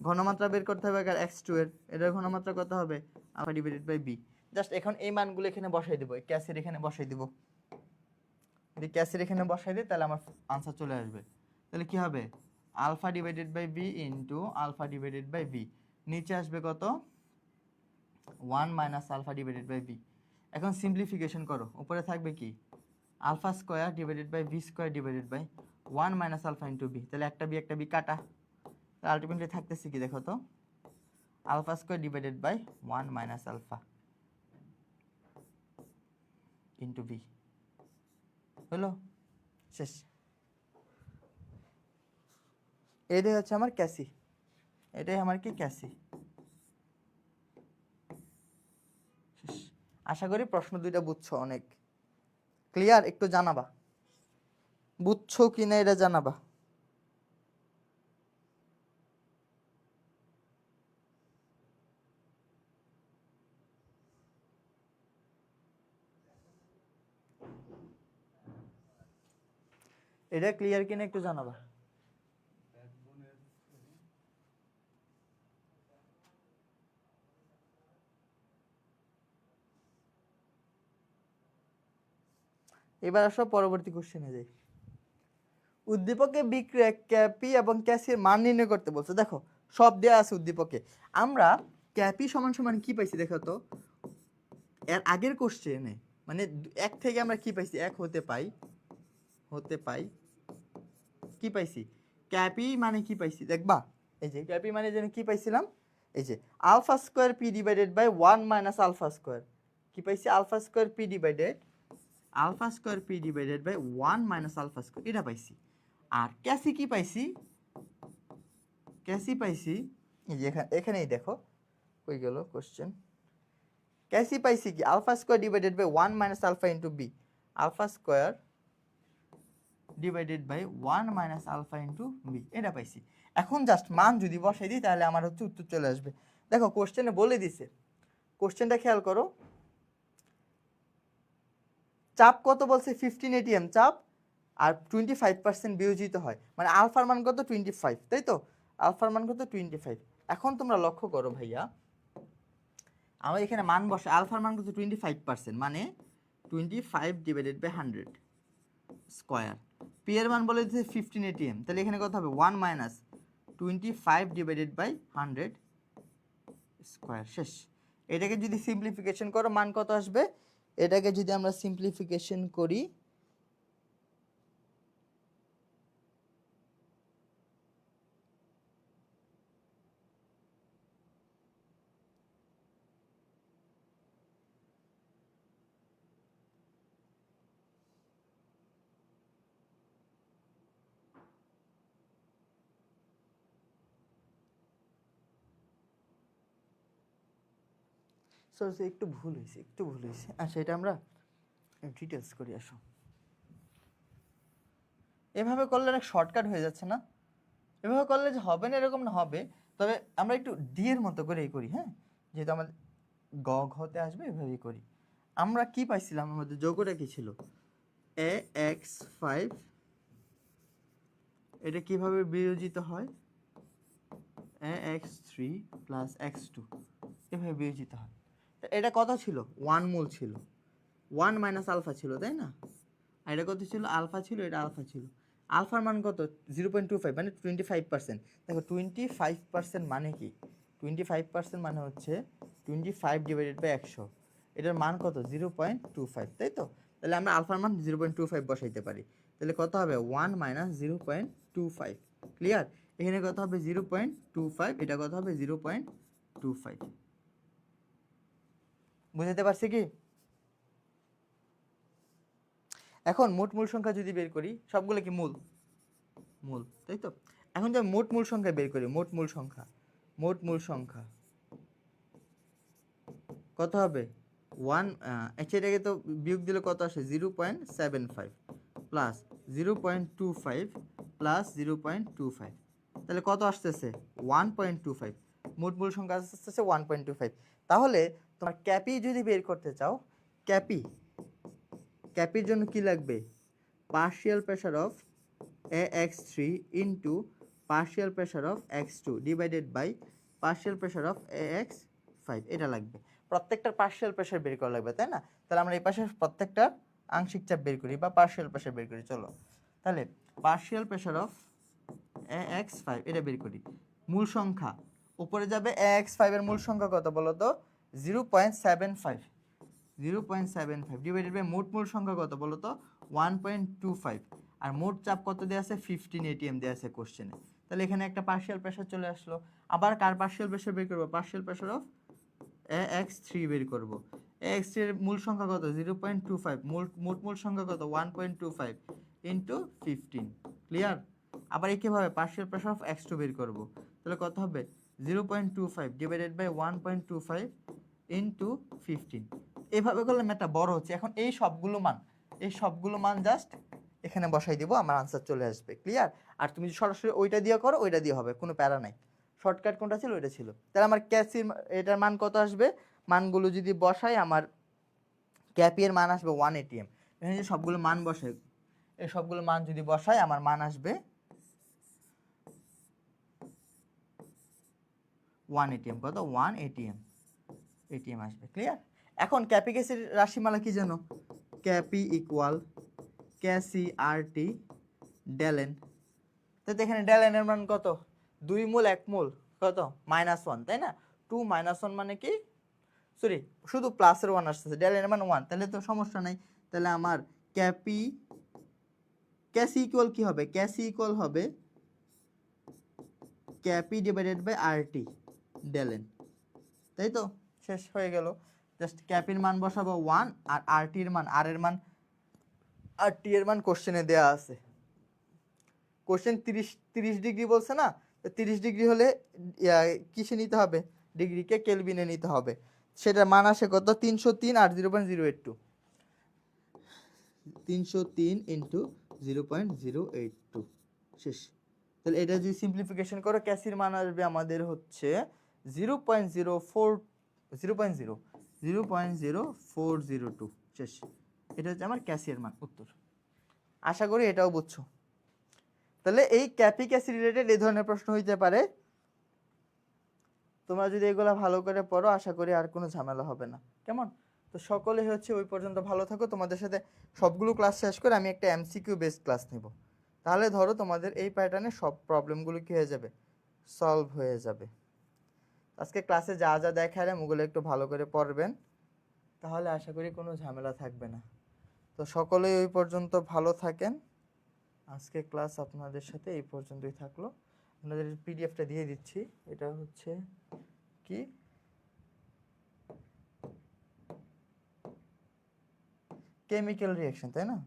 ঘনমাত্রা বের করতে হবে কার? x2 এর। এটার ঘনমাত্রা কত হবে? Alpha divided by v। Just এখন এই মানগুলো এখানে বসাই দেব, ক্যাসের এখানে বসাই দেব। যদি ক্যাসের এখানে বসাই দিই তাহলে আমার আনসার চলে আসবে। তাহলে কি হবে? Alpha divided by V into alpha divided by V. নিচে আসবে কত? 1 minus alpha divided by V. এখন সিম্পলিফিকেশন করো, উপরে থাকবে কি? Alpha square divided by B square divided by 1 minus alpha into B. তাহলে একটা বি কাটা, আলটিমেটলি থাকতেছে কি দেখো তো, alpha square divided by 1 minus alpha into B. হলো, শেষ। এটাই হচ্ছে আমার ক্যাসি, এটাই আমার কি ক্যাসি। আশা করি প্রশ্ন দুইটা বুঝছো, অনেক ক্লিয়ার। একটু জানাবা বুঝছো কিনা, এটা জানাবা। এটা ক্লিয়ার কিনা একটু জানাবা। এবার আসো পরবর্তী কোশ্চেনে যাই। উদ্দীপকে বিক্রিয়া ক্যাপি এবং ক্যাসির মান নির্ণয় করতে বলছে। দেখো সব দেওয়া আছে উদ্দীপকে। আমরা ক্যাপি সমান সমান কি পাইছি দেখো তো, এর আগের কোশ্চেনে মানে এক থেকে আমরা কি পাইছি, এক হতে পাই কি পাইছি, ক্যাপি মানে কি পাইছি দেখবা। এই যে ক্যাপি মানে যেন কি পাইছিলাম, এই যে alpha square P divided by 1 minus alpha square. কি পাইছি, alpha square P divided by 1 minus alpha square, এটা পাইছি। আর ক্যাসি কি পাইছি, ক্যাসি পাইছি এই যে এখানেই দেখো, কই গেল কোশ্চেন। ক্যাসি পাইছি কি, alpha square divided by 1 minus alpha into B. Alpha square divided by 1 minus alpha into B, এটা পাইছি। এখন জাস্ট মান যদি বসাই দিই তাহলে আমার হচ্ছে উত্তর চলে আসবে। দেখো কোশ্চেনে বলে দিছে, কোশ্চেনটা খেয়াল করো। চাপ কত বলছে, 15 ATM চাপ, আর 25% বিয়োজিত হয়, মানে আলফার মান কত 25, তাই তো, আলফার মান কত 25। এখন তোমরা লক্ষ্য করো ভাইয়া, আমার এখানে মান বসে, আলফার মান কত 25%, মানে 25 ডিভাইডেড বাই 100 স্কোয়ার। পি এর মান বলে দিচ্ছে 15 ATM, তাহলে এখানে কত হবে 1 মাইনাস 25 ডিভাইডেড বাই 100 স্কোয়ার। শেষ। এটাকে যদি সিম্পলিফিকেশন করো মান কত আসবে, এটাকে যদি আমরা সিম্পলিফিকেশন করি, সরি একটু ভুল হয়েছে। আচ্ছা এটা আমরা ডিটেলস করি, আসো। এভাবে করলে অনেক শর্টকাট হয়ে যাচ্ছে না, এভাবে করলে যে হবে না এরকম না, হবে, তবে আমরা একটু ডি এর মতো করেই করি, হ্যাঁ, যেহেতু আমাদের গ ঘতে আসবে এভাবেই করি। আমরা কি পাইছিলাম, আমাদের যোগটা কি ছিল, ax5, এটা কিভাবে বিয়োজিত হয়, ax3 প্লাস x2, এভাবে বিয়োজিত হয়। এটা কত ছিল, 1 মোল ছিল, 1 মাইনাস আলফা ছিল, তাই না। আর এটা কত ছিল, আলফা ছিল, এটা আলফা ছিল। আলফার মান কত 0.25, মানে 25%। দেখো 25% মানে কি, 25% মানে হচ্ছে 25 ডিভাইডেড বাই 100, এটার মান কত 0.25, তাই তো। তাহলে আমরা আলফার মান 0.25 বসাইতে পারি, তাহলে কত হবে 1 মাইনাস 0.25। ক্লিয়ার। এখানে কত হবে 0.25, এটা কত হবে 0.25। বুঝতে পারছি কি। এখন মোট মূল সংখ্যা যদি বের করি, সবগুলো কি মূল, তাই তো। এখন যদি মোট মূল সংখ্যা বের করি, মোট মূল সংখ্যা কত হবে 1, এটাকে তো বিয়োগ দিলে কত আসে 0.75 প্লাস 0.25 প্লাস 0.25, তাহলে কত আসতেছে 1.25। মোট মূল সংখ্যা আসতেছে 1.25। তাহলে তোমার ক্যাপি যদি বের করতে চাও, ক্যাপির জন্য কি লাগবে, partial pressure of ax3 into partial pressure of x2 divided by partial pressure of ax5, এটা লাগবে। প্রত্যেকটার পার্শিয়াল প্রেসার বের করা লাগবে, তাই না। তাহলে আমরা এই পাশে প্রত্যেকটা আংশিক চাপ বের করি বা পার্শিয়াল প্রেসার বের করি, চলো। তাহলে পার্শিয়াল প্রেসার অফ ax5 এটা বের করি। মূল সংখ্যা উপরে যাবে, ax5 এর মূল সংখ্যা কত বলো তো 0.75 ডিভাইডেড বাই মোট মূল সংখ্যা কত বলো তো 1.25 আর মোট চাপ কত দেওয়া আছে 15 ATM দেওয়া আছে কোশ্চেনে। তাহলে এখানে একটা পার্শিয়াল প্রেশার চলে আসলো। আবার কার পার্শিয়াল প্রেশার বের করবো? পার্শিয়াল প্রেশার অফ AX3 বের করব। AX3 এর মূল সংখ্যা কত? 0.25। মূল সংখ্যা কত? 1.25 ইন্টু 15। ক্লিয়ার? আবার একইভাবে পার্শিয়াল প্রেশার অফ X2 বের করব। তাহলে কত হবে? 0.25 ডিভাইডেড বাই 1.25 ইন্টু 15। এভাবে করলে ম্যাথটা বড় হচ্ছে। এখন এই সবগুলো মান জাস্ট এখানে বসাই দিব, আমার আনসার চলে আসবে। ক্লিয়ার? আর তুমি সরাসরি ওইটা দিয়ে করো, ওইটা দিয়ে হবে, কোনো প্যারা নাই। শর্টকাট কোনটা ছিল? ওইটা ছিল। তাহলে আমার ক্যাসির এটার মান কত আসবে? মানগুলো যদি বসাই, আমার ক্যাপি এর মান আসবে 1 ATM। এখানে যে সবগুলো মান বসাই, এই সবগুলো মান যদি বসাই, আমার মান আসবে 1 ATM। কত? 1 ATM আসবে। ক্লিয়ার? এখন ক্যাপি ক্যাসির রাশিমালা কি জানো? ক্যাপি ইকুয়াল ক্যাসি RT ডেলেন। তো এখানে ডেলেন এর মান কত? 2 মোল 1 মোল কত? -1, তাই না? 2 -1 মানে কি? সরি, শুধু প্লাসের 1 আসতেছে, ডেলেন এর মান 1, তাহলে তো সমস্যা নাই। তাহলে আমার ক্যাসি ইকুয়াল কি হবে? ক্যাসি ইকুয়াল হবে ক্যাপি ডিভাইডেড বাই RT ডেলেন, তাই তো? শেষ হয়ে গেল। জাস্ট ক্যাপির মান বসাবো 1, আর RT এর মান, RT এর মান কোশ্চেনে দেয়া আছে। কোশ্চেন 30 ডিগ্রি বলছে না? 30 ডিগ্রি হলে কিসে নিতে হবে? ডিগ্রিকে কেলভিনে নিতে হবে। সেটার মান আসে কত? 303 আর 0.082। 303 ইন্টু 0.082। শেষ। তাহলে এটা যদি সিম্পলিফিকেশন করো, ক্যাসির মান আসবে আমাদের হচ্ছে 0.0402। শেষ। এটা হচ্ছে আমার ক্যাসির মান। উত্তর। আশা করি এটাও বুঝছো। তাহলে এই ক্যাপি ক্যাসি রিলেটেড এই ধরনের প্রশ্ন হইতে পারে। তোমরা যদি এগুলা ভালো করে পড়ো, আশা করি আর কোনো ঝামেলা হবে না। কেমন? তো সকলে হচ্ছে ওই পর্যন্ত ভালো থাকো। তোমাদের সাথে সবগুলো ক্লাস শেষ করে আমি একটা MCQ বেসড ক্লাস নেব। তাহলে ধরো তোমাদের এই প্যাটার্নে সব প্রবলেমগুলো কি হয়ে যাবে? সলভ হয়ে যাবে। আজকে ক্লাসে যা যা দেখালাম ওগুলো একটু ভালো করে পড়বেন, তাহলে আশা করি কোনো ঝামেলা থাকবে না। তো সকলেই ওই পর্যন্ত ভালো থাকেন। আজকে ক্লাস আপনাদের সাথে এই পর্যন্তই থাকলো। আপনাদের পিডিএফটা দিয়ে দিচ্ছি। এটা হচ্ছে কি? কেমিক্যাল রিঅ্যাকশন, তাই না?